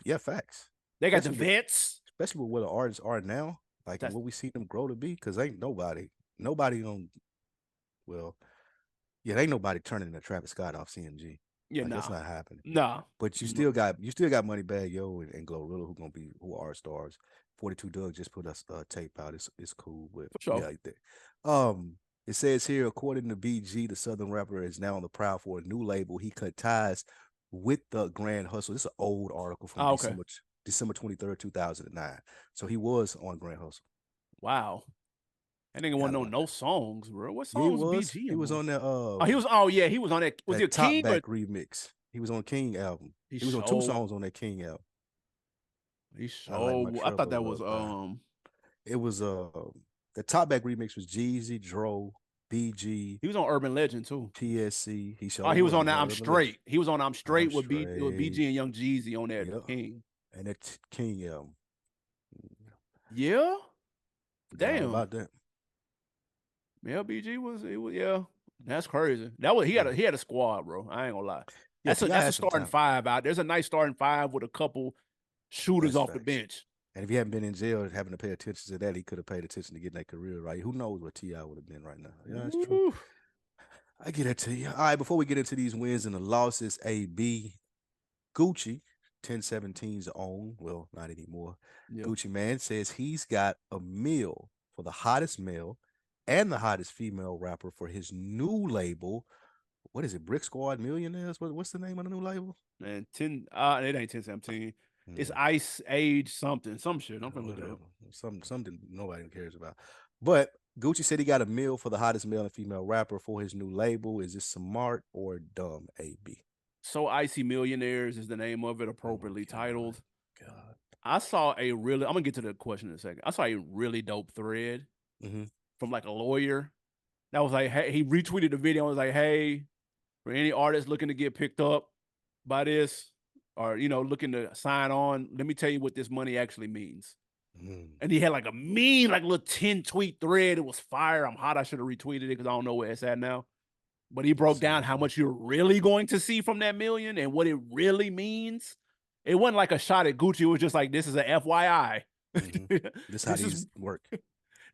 Yeah, facts. They got the vets, especially with where the artists are now. Like what we see them grow to be, because ain't nobody on. Well, yeah, ain't nobody turning into Travis Scott off CMG. Yeah, that's not happening. Nah. But you still got Moneybagg Yo and Glorilla who are stars. 42 Dugg just put us tape out. It's cool, but for sure. Yeah, like that. It says here, according to BG, the Southern rapper is now on the prowl for a new label. He cut ties with the Grand Hustle. This is an old article from December 23rd, 2009. So he was on Grand Hustle. Wow. That nigga wasn't no songs, bro. What songs was BG? He was on that. He was on that. Was it Top King Back remix? He was on King album. He was on 2 songs on that King album. I thought that was It was the Top Back remix was Jeezy, Dro, BG. He was on Urban Legend too. TSC. He was on that I'm Straight. He was on I'm Straight with BG and Young Jeezy on that King. And that King album. Yeah. Damn. About that. Yeah, BG was that's crazy. He had a squad, bro. I ain't gonna lie. That's a starting five out. There's a nice starting five with a couple shooters off the bench. And if he hadn't been in jail having to pay attention to that, he could have paid attention to getting that career right. Who knows what T.I. would have been right now. Yeah, that's true. I get it to you. All right, before we get into these wins and the losses, AB Gucci, 1017's own, well, not anymore. Yep. Gucci Mane says he's got a meal for the hottest male and the hottest female rapper for his new label. What is it? Brick Squad Millionaires? What's the name of the new label? Man, it ain't 1017. It's Ice Age something, some shit. I'm gonna look it up. Something nobody cares about. But Gucci said he got a meal for the hottest male and female rapper for his new label. Is this smart or dumb, AB? So Icy Millionaires is the name of it, appropriately titled. God. I saw I'm gonna get to the question in a second. I saw a really dope thread from like a lawyer that was like, hey, he retweeted the video and was like, hey, for any artist looking to get picked up by this or, looking to sign on, let me tell you what this money actually means. And he had like a mean, like little 10-tweet thread. It was fire. I'm hot. I should have retweeted it because I don't know where it's at now. But he broke down how much you're really going to see from that million and what it really means. It wasn't like a shot at Gucci. It was just like, this is an FYI. This is how these work.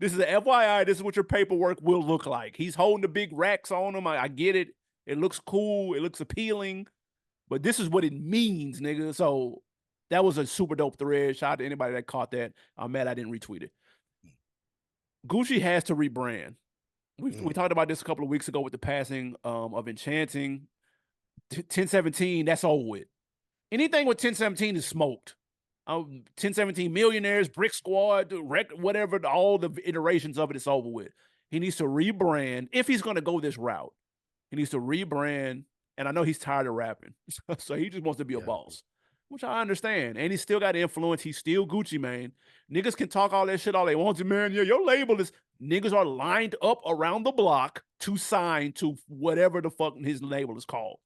This is an FYI. This is what your paperwork will look like. He's holding the big racks on him. I get it. It looks cool. It looks appealing. But this is what it means, nigga. So that was a super dope thread. Shout out to anybody that caught that. I'm mad I didn't retweet it. Gucci has to rebrand. We talked about this a couple of weeks ago with the passing of Enchanting. 1017, that's over with. Anything with 1017 is smoked. 1017 Millionaires, Brick Squad, whatever, all the iterations of it is over with. He needs to rebrand. If he's going to go this route, he needs to rebrand. And I know he's tired of rapping. So he just wants to be a boss, which I understand. And he's still got influence. He's still Gucci Mane. Niggas can talk all that shit all they want to, man. Yeah, your label is... Niggas are lined up around the block to sign to whatever the fuck his label is called.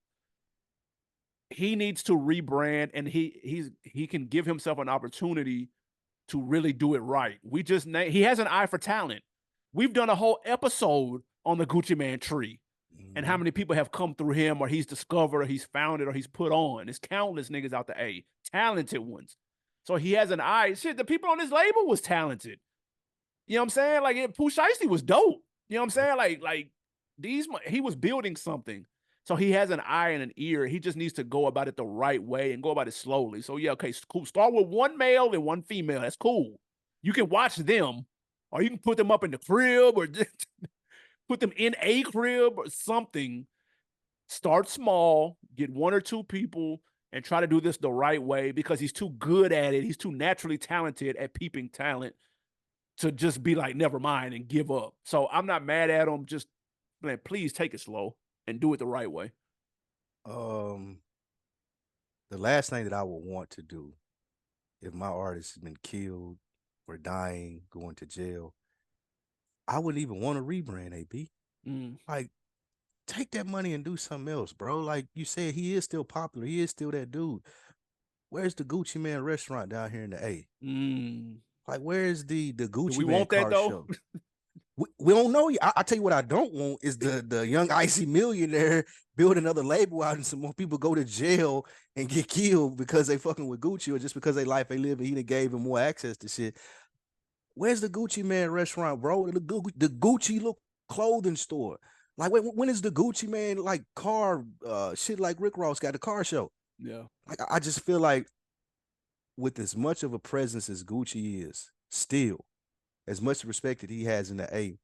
He needs to rebrand, and he can give himself an opportunity to really do it right. He has an eye for talent. We've done a whole episode on the Gucci Mane tree. And how Mhm. many people have come through him, or he's discovered, or he's founded, or he's put on. There's countless niggas out the A, talented ones. So he has an eye. Shit, the people on this label was talented. You know what I'm saying? Like Pooh Shiesty was dope. You know what I'm saying? Like these, he was building something. So he has an eye and an ear. He just needs to go about it the right way and go about it slowly. So yeah, okay, cool. Start with one male and one female. That's cool. You can watch them, or you can put them up in the crib, or just put them in a crib or something. Start small, get one or two people, and try to do this the right way, because he's too good at it. He's too naturally talented at peeping talent to just be like, never mind, and give up. So I'm not mad at him. Just, man, please take it slow and do it the right way. Um, the last thing that I would want to do if my artist has been killed or dying, going to jail, I wouldn't even want to rebrand AB. Mm. Like, take that money and do something else, bro. Like you said, he is still popular. He is still that dude. Where's the Gucci Man restaurant down here in the A? Mm. Like, where's the Do Gucci we Man want that car though? show? We don't know yet. I tell you what I don't want is the young icy millionaire build another label out and some more people go to jail and get killed because they fucking with Gucci or just because they life they live and he done gave him more access to shit. Where's the Gucci Man restaurant, bro? The Gucci look clothing store. Like when is the Gucci Man like car shit like Rick Ross got the car show? Yeah. Like I just feel like with as much of a presence as Gucci is, still, as much respect that he has in the A,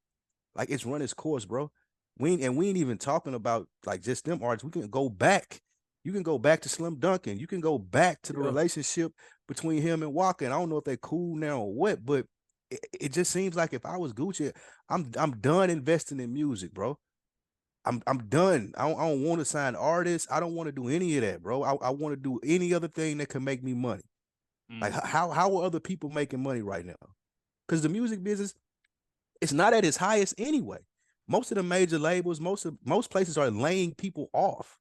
like it's run its course, bro. We ain't even talking about like just them artists. We can go back. You can go back to Slim Duncan. You can go back to the Yeah. relationship between him and Walker. And I don't know if they're cool now or what, but it just seems like if I was Gucci, I'm done investing in music, bro. I'm done. I don't want to sign artists. I don't want to do any of that, bro. I want to do any other thing that can make me money. Like how are other people making money right now? Because the music business, it's not at its highest anyway. Most of the major labels, most places are laying people off.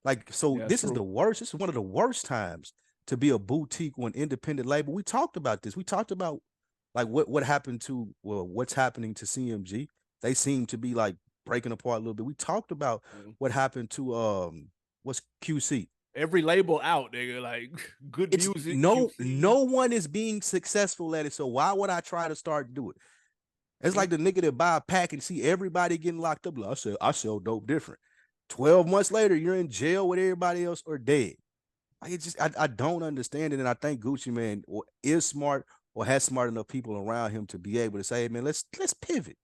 Like, so Yeah, this is true. the worst. This is one of the worst times to be a boutique or an independent label. We talked about this. We talked about like what happened to what's happening to CMG. They seem to be like breaking apart a little bit. We talked about what happened to what's QC. Every label out, nigga, like good It's music, no QC. one is being successful at it. So why would I try to start doing it? It's like the nigga that buy a pack and see everybody getting locked up. Like, I sell dope different. 12 months later, you're in jail with everybody else or dead. Like it just I don't understand it. And I think Gucci Man is smart or has smart enough people around him to be able to say, hey, man, let's pivot.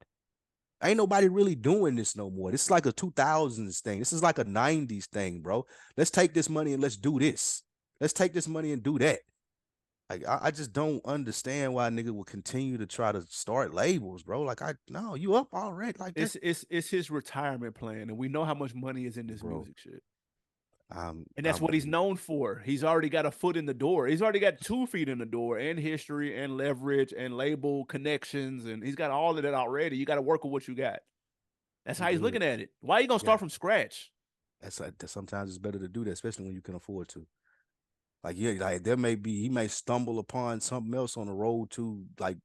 Ain't nobody really doing this no more. This is like a 2000s thing. This is like a 90s thing, bro. Let's take this money and let's do this. Let's take this money and do that. Like I just don't understand why nigga will continue to try to start labels, bro. Like no, you up already. Like that, It's his retirement plan, and we know how much money is in this bro. music shit. I'm And that's what he's known for. He's already got a foot in the door. He's already got 2 feet in the door, and history and leverage and label connections, and he's got all of that already. You got to work with what you got. That's how he's good. looking at it. Why are you gonna start from scratch? That's sometimes it's better to do that, especially when you can afford to. Like yeah, like he may stumble upon something else on the road to like.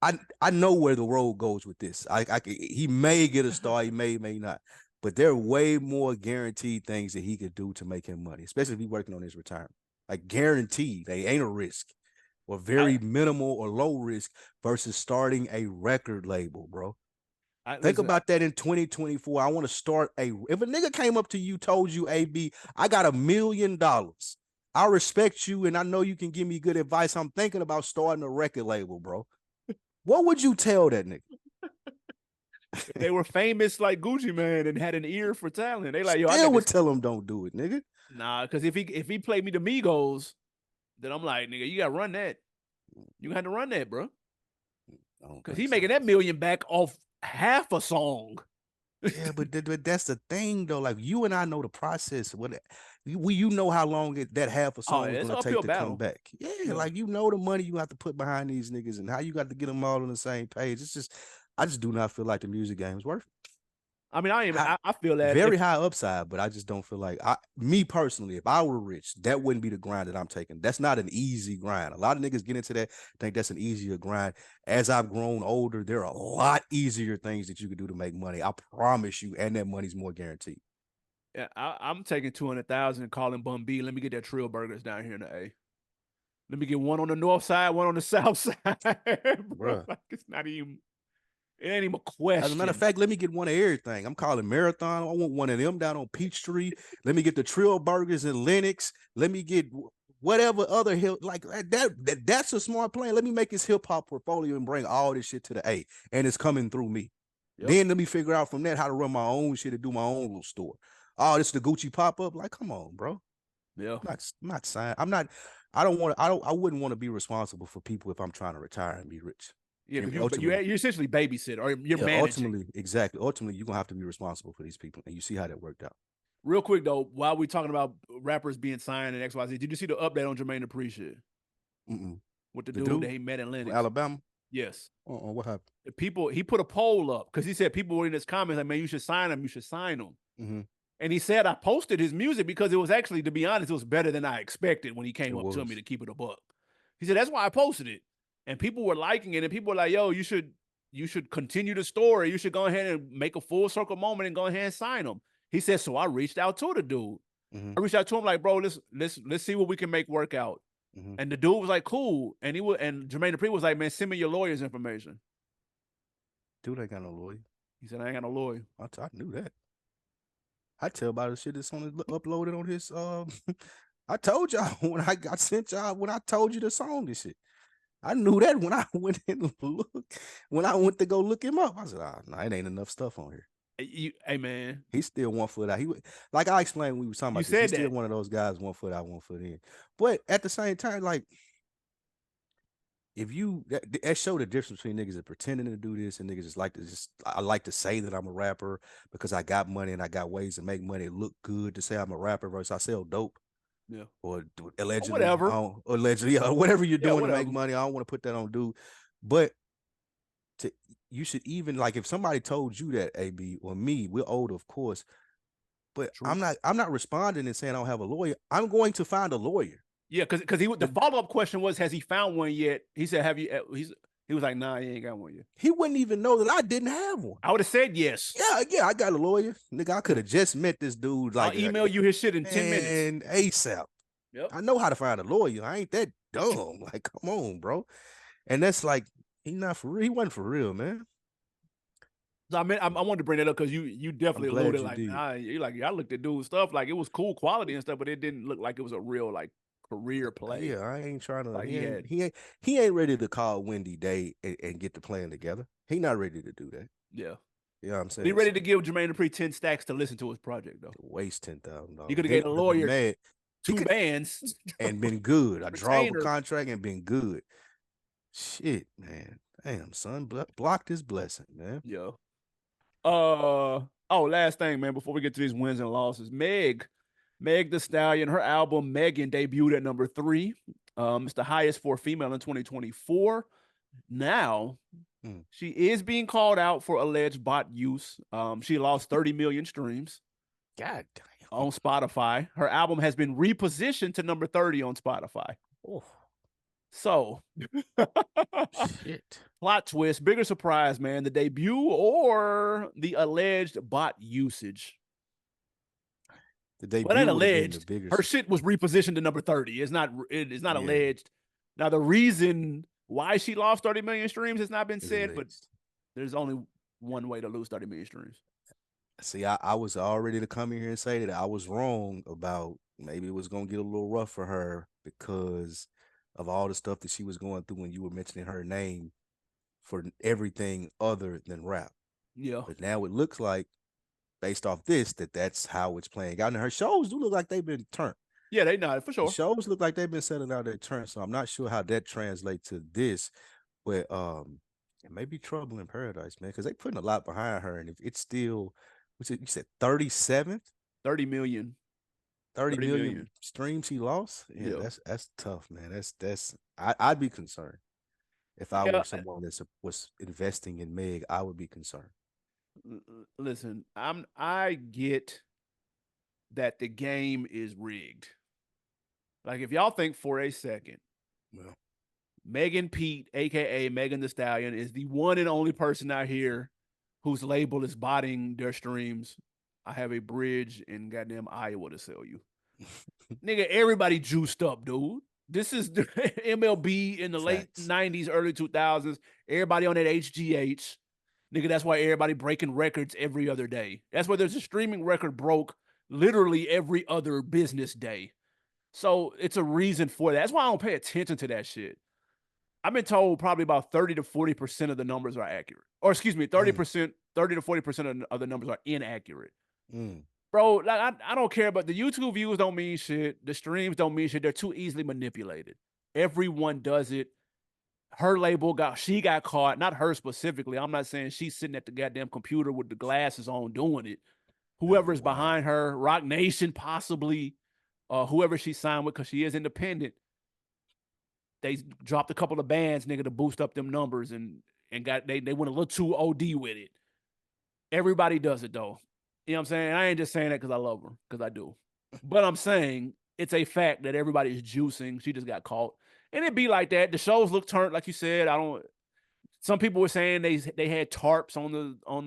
I know where the road goes with this. He may get a star, he may not, but there are way more guaranteed things that he could do to make him money, especially if he's working on his retirement. Like guaranteed, they ain't a risk, or very minimal or low risk versus starting a record label, bro. Think about that in 2024. I want to start if a nigga came up to you, told you, AB, I got $1 million. I respect you and I know you can give me good advice. I'm thinking about starting a record label, bro. What would you tell that nigga? They were famous like Gucci Man and had an ear for talent. They like, yo, I would tell him don't do it, nigga. Nah, because if he played me the Migos, then I'm like, nigga, you gotta run that. You had to run that, bro. Because he making that $1 million back off half a song. Yeah, but that's the thing though. Like you and I know the process. You know how long that half a song is going to take to come back. Yeah, like you know the money you have to put behind these niggas and how you got to get them all on the same page. I just do not feel like the music game is worth it. I mean, High, I feel that very high upside, but I just don't feel like me personally, if I were rich, that wouldn't be the grind that I'm taking. That's not an easy grind. A lot of niggas get into that, think that's an easier grind. As I've grown older, there are a lot easier things that you can do to make money. I promise you, and that money's more guaranteed. yeah, I'm taking 200,000 and calling Bun B. Let me get that Trill Burgers down here in the A. Let me get one on the north side, one on the south side, bro. Bruh. Like it's not even. It ain't even a As a matter of question. fact, let me get one of everything. I'm calling Marathon. I want one of them down on Peachtree. Let me get the Trill Burgers in Lenox. Let me get whatever other hill like that's a smart plan. Let me make this hip hop portfolio and bring all this shit to the A, and it's coming through me. Yep. Then let me figure out from that how to run my own shit and do my own little store. Oh, this is the Gucci pop up. Like, come on, bro. Yeah. I'm not saying I'm not. I don't want. I wouldn't want to be responsible for people if I'm trying to retire and be rich. Yeah, And because you're essentially babysit or you're yeah, managing. ultimately, you're gonna have to be responsible for these people, and you see how that worked out. Real quick though, while we're talking about rappers being signed and XYZ, did you see the update on Jermaine Dupri shit? With the dude that he met in Lennox? Alabama? Yes. What happened? He put a poll up because he said people were in his comments like, man, you should sign him. You should sign him. Mm-hmm. And he said I posted his music because it was actually, to be honest, it was better than I expected when he came up to me, to keep it a buck. He said that's why I posted it, and people were liking it, and people were like, "Yo, you should continue the story. You should go ahead and make a full circle moment and go ahead and sign him." He said, so I reached out to the dude. Mm-hmm. I reached out to him like, bro, let's see what we can make work out. Mm-hmm. And the dude was like, cool. And Jermaine Dupri was like, man, send me your lawyer's information. Dude ain't got no lawyer. He said, I ain't got no lawyer. I knew that. I tell about the shit that's on uploaded on his. I told y'all when I sent y'all when I told you the song this shit. I knew that when I went and when I went to go look him up. I said, nah, it ain't enough stuff on here. Hey man, he's still 1 foot out. He like I explained when we were talking about this. He's still one of those guys, 1 foot out, 1 foot in. But at the same time, like if you that show the difference between niggas that pretending to do this and niggas just like to I like to say that I'm a rapper because I got money and I got ways to make money look good to say I'm a rapper versus I sell dope. Yeah. Or allegedly, whatever. Yeah, whatever you're doing to make money. I don't want to put that on dude. But you should even like if somebody told you that, AB or me, we're old, of course. But true. I'm not responding and saying I don't have a lawyer. I'm going to find a lawyer. Yeah, because the follow-up question was, has he found one yet? He said, have you? He was like, nah, he ain't got one yet. He wouldn't even know that I didn't have one. I would have said yes. Yeah, I got a lawyer. Nigga, I could have just met this dude. Like, I'll email you his shit in 10 minutes. And ASAP. Yep. I know how to find a lawyer. I ain't that dumb. Like, come on, bro. And that's like, he wasn't for real, man. I mean, I wanted to bring that up because you definitely alluded like, nah, you're like, I looked at dude's stuff, like it was cool quality and stuff, but it didn't look like it was a real like career play. Yeah, I ain't trying to. Like he ain't ready to call Wendy Day and get the plan together. He not ready to do that. Yeah. You know what I'm saying? He ready to give Jermaine Dupri 10 stacks to listen to his project though. Waste $10,000. He could have gave a lawyer 2 bands and been good. I draw a contract and been good. Shit, man. Damn, son, block this blessing, man. Yeah. Last thing, man, before we get to these wins and losses. Meg Thee Stallion, her album Megan debuted at number 3. It's the highest for a female in 2024. Now, she is being called out for alleged bot use. She lost 30 million streams. God damn. On Spotify. Her album has been repositioned to number 30 on Spotify. Oh. So, shit. Plot twist, bigger surprise, man. The debut or the alleged bot usage? The debut, but alleged. Her shit was repositioned to number 30. It's not alleged. Now, the reason why she lost 30 million streams has not been said, but there's only one way to lose 30 million streams. See, I was all ready to come in here and say that I was wrong about maybe it was going to get a little rough for her because of all the stuff that she was going through when you were mentioning her name for everything other than rap. Yeah. But now it looks like, based off this, that's how it's playing out. And her shows do look like they've been turned. Yeah, they not for sure. The shows look like they've been selling out their turn. So I'm not sure how that translates to this. But it may be trouble in paradise, man, because they're putting a lot behind her. And if it's still, you said 37th? 30 million. 30 million streams he lost. Yeah, that's tough, man. I'd be concerned. If I were someone that was investing in Meg, I would be concerned. Listen, I get that the game is rigged. Like if y'all think for a second, Well, Megan Pete, aka Megan the Stallion, is the one and only person out here whose label is botting their streams. I have a bridge in goddamn Iowa to sell you. Nigga, everybody juiced up, dude. This is the MLB in the late facts. 90s, early 2000s. Everybody on that HGH. Nigga, that's why everybody breaking records every other day. That's why there's a streaming record broke literally every other business day. So it's a reason for that. That's why I don't pay attention to that shit. I've been told probably about 30 to 40% of the numbers are accurate. Or excuse me, 30%, 30 to 40% of the numbers are inaccurate. Mm. Bro, like I don't care, but the YouTube views don't mean shit. The streams don't mean shit. They're too easily manipulated. Everyone does it. Her label she got caught, not her specifically. I'm not saying she's sitting at the goddamn computer with the glasses on doing it. Whoever's behind her, Rock Nation possibly, whoever she signed with, because she is independent. They dropped a couple of bands, nigga, to boost up them numbers and got they went a little too OD with it. Everybody does it though. You know what I'm saying? I ain't just saying that because I love her, because I do. But I'm saying it's a fact that everybody's juicing. She just got caught. And it be like that. The shows look turned, like you said. Some people were saying they had tarps on the Oh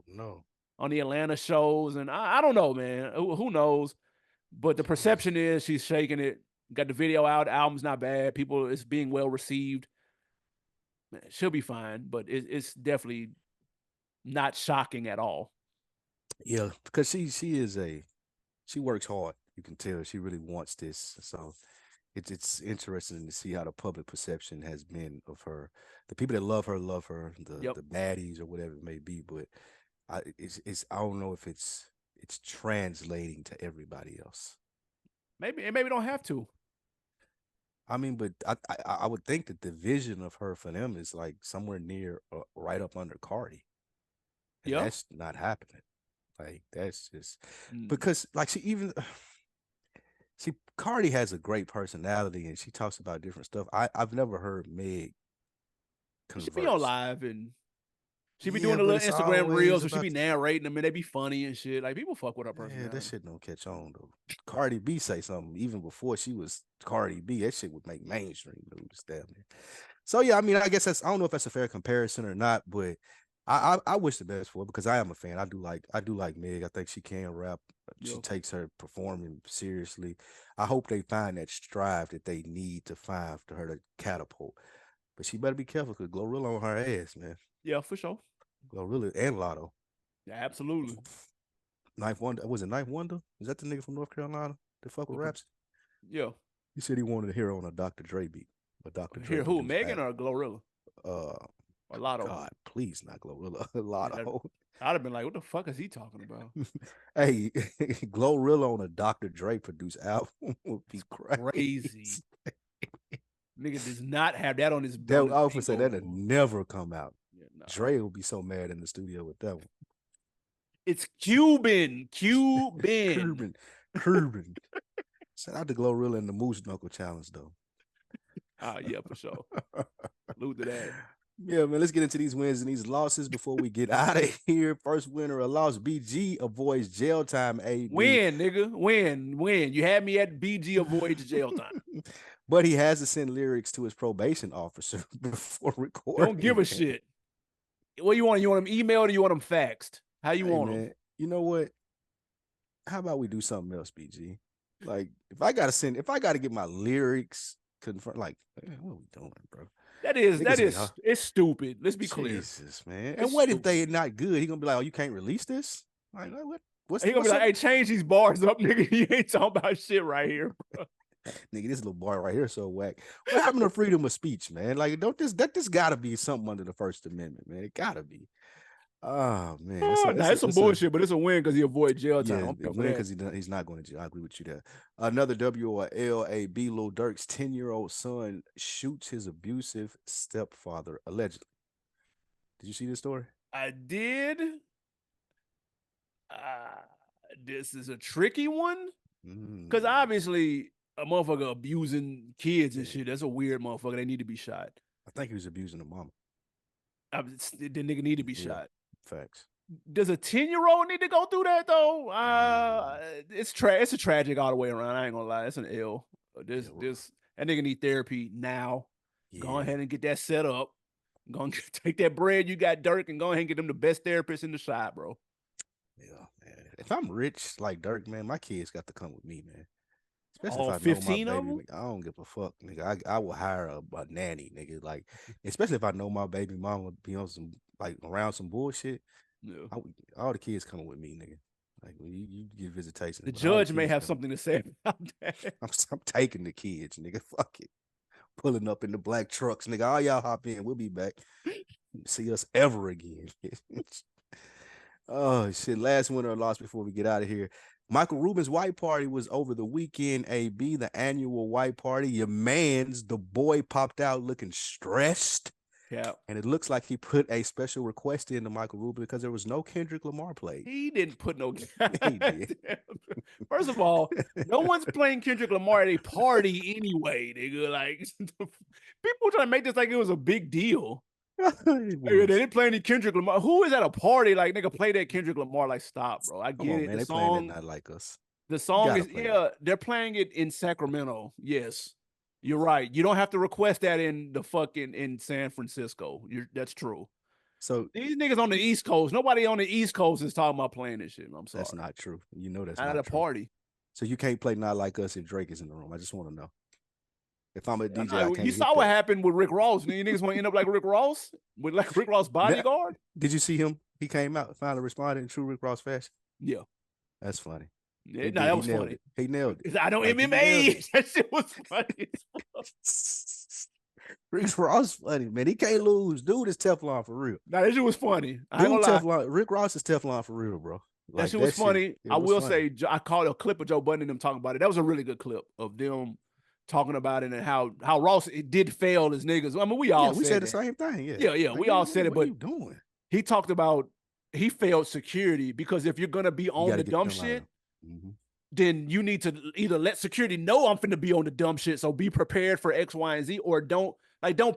no. on the Atlanta shows. And I don't know, man. Who knows? But the perception is she's shaking it. Got the video out. The album's not bad. It's being well received. Man, she'll be fine, but it's definitely not shocking at all. Yeah, because she works hard. You can tell she really wants this. So it's interesting to see how the public perception has been of her. The people that love her, Yep. the baddies or whatever it may be. But I don't know if it's translating to everybody else. Maybe don't have to. I mean, but I would think that the vision of her for them is like somewhere near right up under Cardi. And Yeah. that's not happening. Like that's just because like Cardi has a great personality and she talks about different stuff. I've never heard Meg converse. She be on live and she be doing a little Instagram reels and she be narrating them and they be funny and shit. Like people fuck with her personality. Yeah, that shit don't catch on though. Cardi B say something even before she was Cardi B. That shit would make mainstream news, damn it. So yeah, I mean, I guess I don't know if that's a fair comparison or not, but I wish the best for her because I am a fan. I do like Meg. I think she can rap. She takes her performing seriously. I hope they find that strive that they need to find for her to catapult. But she better be careful because Glorilla on her ass, man. Yeah, for sure. Glorilla and Lotto. Yeah, absolutely. Ninth Wonder. Was it Ninth Wonder? Is that the nigga from North Carolina that fuck with raps? Yeah. He said he wanted to hear on a Dr. Dre beat. But Dr. Dre. Hear who? Megan or Glorilla? A Lotto. God, please not Glorilla. Lotto. I'd have been like, what the fuck is he talking about? Hey, Glorilla on a Dr. Dre produced album would be crazy. Nigga does not have that on his bill. I would say that'd never come out. Yeah, no. Dre will be so mad in the studio with that one. It's Cuban. Cuban. Shout out to Glorilla and the Moose Knuckle Challenge, though. Yeah, for sure. Salute to that. Yeah, man, let's get into these wins and these losses before we get out of here. First winner or loss, BG avoids jail time. Win, nigga. Win. You had me at BG avoids jail time. But he has to send lyrics to his probation officer before recording. Don't give a shit. What do you want? You want them emailed or you want them faxed? How you want them? You know what? How about we do something else, BG? Like, if I gotta get my lyrics confirmed, like, what are we doing, bro? That is, it's stupid. Let's be clear. Jesus, man. And what if they not good? He gonna be like, oh, you can't release this? Like, what? He gonna be like, hey, change these bars up, nigga. You ain't talking about shit right here, bro. Nigga, this little bar right here is so whack. What happened to freedom of speech, man? Like, this gotta be something under the First Amendment, man. It gotta be. Oh man, it's some bullshit, but it's a win because he avoided jail time. Yeah, win because he's not going to jail. I agree with you there. Another W or LAB, Lil Durk's 10-year-old son shoots his abusive stepfather allegedly. Did you see this story? I did. This is a tricky one because obviously a motherfucker abusing kids and shit. That's a weird motherfucker. They need to be shot. I think he was abusing the mama. The nigga need to be shot. Facts. does a 10-year-old need to go through that though? It's a tragic all the way around. I ain't gonna lie, it's an L. This that nigga need therapy now. Go ahead and get that set up. Go and take that bread you got, Dirk, and go ahead and get them the best therapist in the shop, bro. Yeah, man. If I'm rich like Dirk, man, my kids got to come with me, man. Especially All if I know my 15 of baby, them? nigga, I don't give a fuck, nigga. I will hire a nanny, nigga. Like, especially if I know my baby mama be on some like around some bullshit. Yeah. All the kids coming with me, nigga. Like when you get visitations. The but all judge may kids have coming. something to say about that. I'm taking the kids, nigga. Fuck it. Pulling up in the black trucks, nigga. All y'all hop in. We'll be back. See us ever again. Oh shit! Last winner or loss before we get out of here. Michael Rubin's white party was over the weekend. AB, the annual white party. Your man's the boy popped out looking stressed. Yeah, and it looks like he put a special request in to Michael Rubin because there was no Kendrick Lamar played. He didn't put no. He did. First of all, no one's playing Kendrick Lamar at a party anyway, nigga. Like people trying to make this like it was a big deal. They didn't play any Kendrick Lamar. Who is at a party like nigga play that Kendrick Lamar? Like stop, bro. I get it. Man, the they playing it Not Like Us. The song is they're playing it in Sacramento. Yes, you're right. You don't have to request that in the fucking in San Francisco. That's true. So these niggas on the East Coast, nobody on the East Coast is talking about playing this shit. I'm sorry. That's not true. You know that's not at a party. So you can't play Not Like Us if Drake is in the room. I just want to know. If I'm a DJ, I can't. You saw what happened with Rick Ross. You niggas want to end up like Rick Ross with like Rick Ross bodyguard. Did you see him? He came out, finally responded in true Rick Ross fashion. Yeah, that's funny. Yeah, that was funny. He nailed it. I know MMA. That shit was funny. Rick Ross funny, man. He can't lose. Dude is Teflon for real. Nah, that shit was funny. Rick Ross is Teflon for real, bro. Like, that shit was funny. I will say, I caught a clip of Joe Budden and them talking about it. That was a really good clip of them talking about it and how Ross did fail as niggas. I mean, we all said the same thing. Yeah. Like, we all said it, but what are you doing? He talked about he failed security because if you're gonna be on the dumb shit, then you need to either let security know I'm finna be on the dumb shit, so be prepared for X, Y, and Z, or don't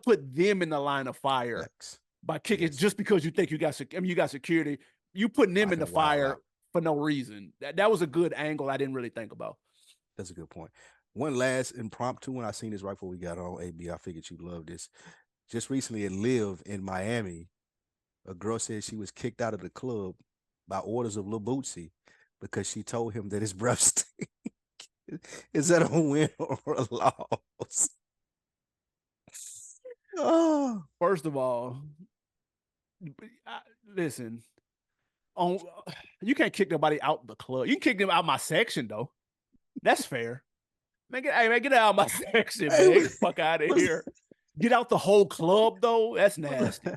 put them in the line of fire by kicking just because you think you got security. You putting them in the fire for no reason. That was a good angle I didn't really think about. That's a good point. One last impromptu one. I seen this right before we got on. AB, I figured you'd love this. Just recently at Live in Miami, a girl said she was kicked out of the club by orders of Lil Bootsy because she told him that his breath stink. Is that a win or a loss? Oh, first of all, listen. You can't kick nobody out the club. You can kick them out my section though. That's fair. Man, get out of my section, man. Get the fuck out of here. Get out the whole club though. That's nasty.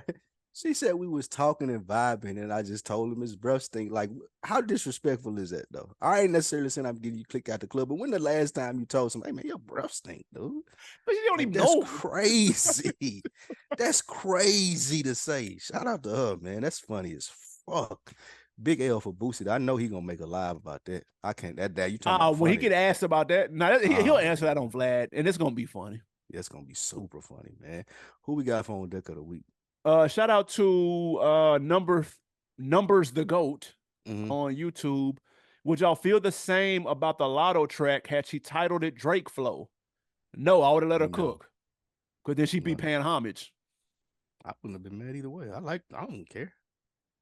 She said we was talking and vibing, and I just told him his breath stink. Like, how disrespectful is that, though? I ain't necessarily saying I'm getting you clicked out the club, but when the last time you told somebody, hey, man, your breath stink, dude? But you don't even know. That's crazy. That's crazy to say. Shout out to her, man. That's funny as fuck. Big L for Boosie. I know he gonna make a live about that. I can't. That you talking about? When he get asked about that, he'll answer that on Vlad, and it's gonna be funny. Yeah, it's gonna be super funny, man. Who we got for on deck of the week? Shout out to Numbers the GOAT on YouTube. Would y'all feel the same about the Lotto track had she titled it Drake Flow? No, I would have let her cook. Because then she'd be paying homage. I wouldn't have been mad either way. I don't care.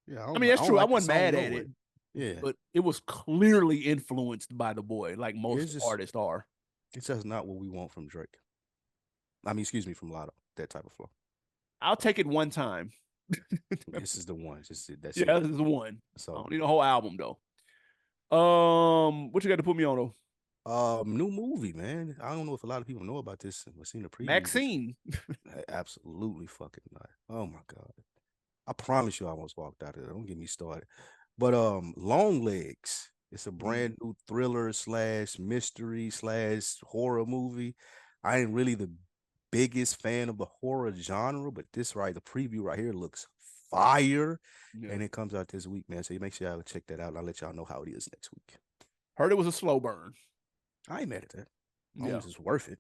Yeah, I mean, that's true. I wasn't mad at it. Yeah. But it was clearly influenced by the boy, like most artists are. It's just not what we want from Drake. I mean, excuse me, from Lotto, that type of flow. I'll take it one time. This is the one. This is the one. So I don't need a whole album though. What you got to put me on though? New movie, man. I don't know if a lot of people know about this. We've seen the preview. Maxine. Absolutely fucking not. Oh my god. I promise you I almost walked out of there. Don't get me started. But Long Legs. It's a brand new thriller / mystery / horror movie. I ain't really the biggest fan of the horror genre, but the preview right here looks fire. Yeah. And it comes out this week, man. So you make sure y'all check that out. And I'll let y'all know how it is next week. Heard it was a slow burn. I ain't mad at that. It's worth it.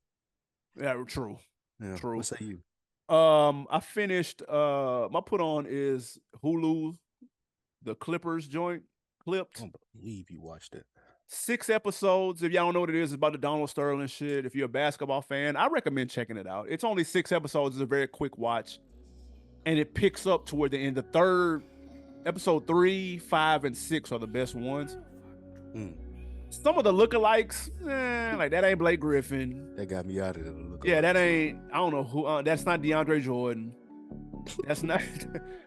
Yeah, true. Yeah. True. What say you? I finished my put on is Hulu the Clippers joint, I Clipped. don't believe you watched it. 6 episodes. If y'all don't know what it is, it's about the Donald Sterling shit. If you're a basketball fan, I recommend checking it out. It's only 6 episodes. It's a very quick watch. And it picks up toward the end. The third, episode 3, 5, and 6 are the best ones. Some of the lookalikes, like that ain't Blake Griffin. That got me out of it. Yeah, that ain't, I don't know who, that's not DeAndre Jordan. That's not,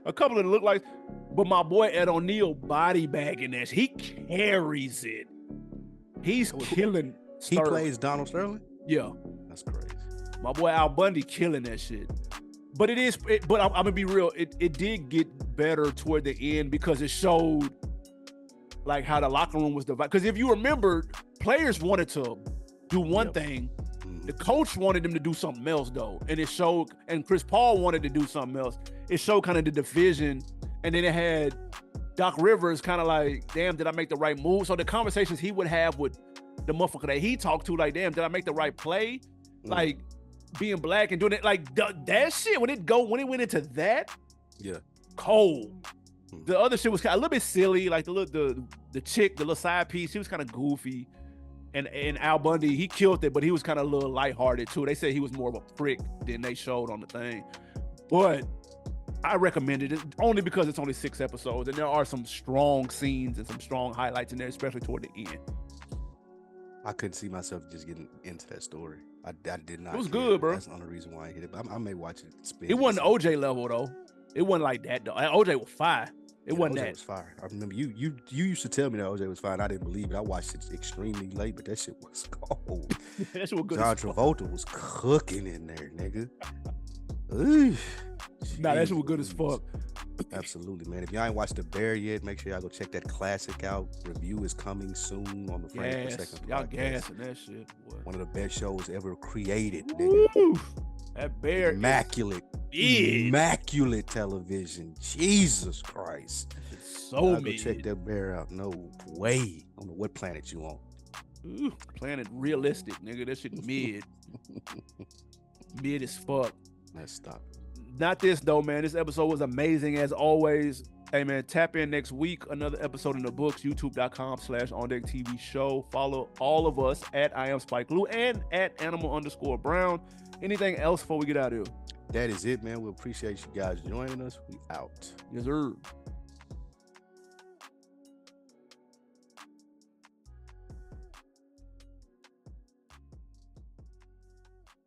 a couple of the lookalikes. But my boy Ed O'Neal body bagging this. He carries it. He's killing He Sterling. plays Donald Sterling? Yeah. That's crazy. My boy Al Bundy killing that shit. But but I'm gonna be real, it did get better toward the end because it showed like how the locker room was divided. Because if you remember, players wanted to do one thing. The coach wanted them to do something else though. And it showed, and Chris Paul wanted to do something else. It showed kind of the division. And then it had Doc Rivers kind of like, damn, did I make the right move? So the conversations he would have with the motherfucker that he talked to, like, damn, did I make the right play? Like being black and doing it, like that shit, when it went into that, cold. The other shit was kind of a little bit silly, like the chick, the little side piece, she was kind of goofy. And Al Bundy, he killed it, but he was kind of a little lighthearted too. They said he was more of a prick than they showed on the thing. But I recommended it only because it's only 6 episodes, and there are some strong scenes and some strong highlights in there, especially toward the end. I couldn't see myself just getting into that story. I did not. It was good, bro. That's the only reason why I hit it. But I may watch it. It wasn't OJ level though. It wasn't like that though. OJ was fire. It wasn't OJ that. was fire. I remember you used to tell me that OJ was fine. I didn't believe it. I watched it extremely late, but that shit was cold. That shit was good. John Travolta was cooking in there, nigga. Ooh, nah, that shit was good as fuck. Absolutely, man. If y'all ain't watched The Bear yet, make sure y'all go check that classic out. Review is coming soon on the Frame Per Second y'all podcast. gassing that shit, boy. One of the best shows ever created, nigga. Woo! That Bear Immaculate television. Jesus Christ. So Go check that Bear out. No way. I don't know what planet you on. Ooh, Planet realistic, nigga. That shit mid. Mid as fuck. Let's stop. Not this though, man. This episode was amazing as always. Hey man, tap in next week. Another episode in the books. YouTube.com/OnDeckTV Show. Follow all of us at I Am Spike Lou and at Animal_Brown. Anything else before we get out of here? That is it, man. We appreciate you guys joining us. We out. Yes, sir.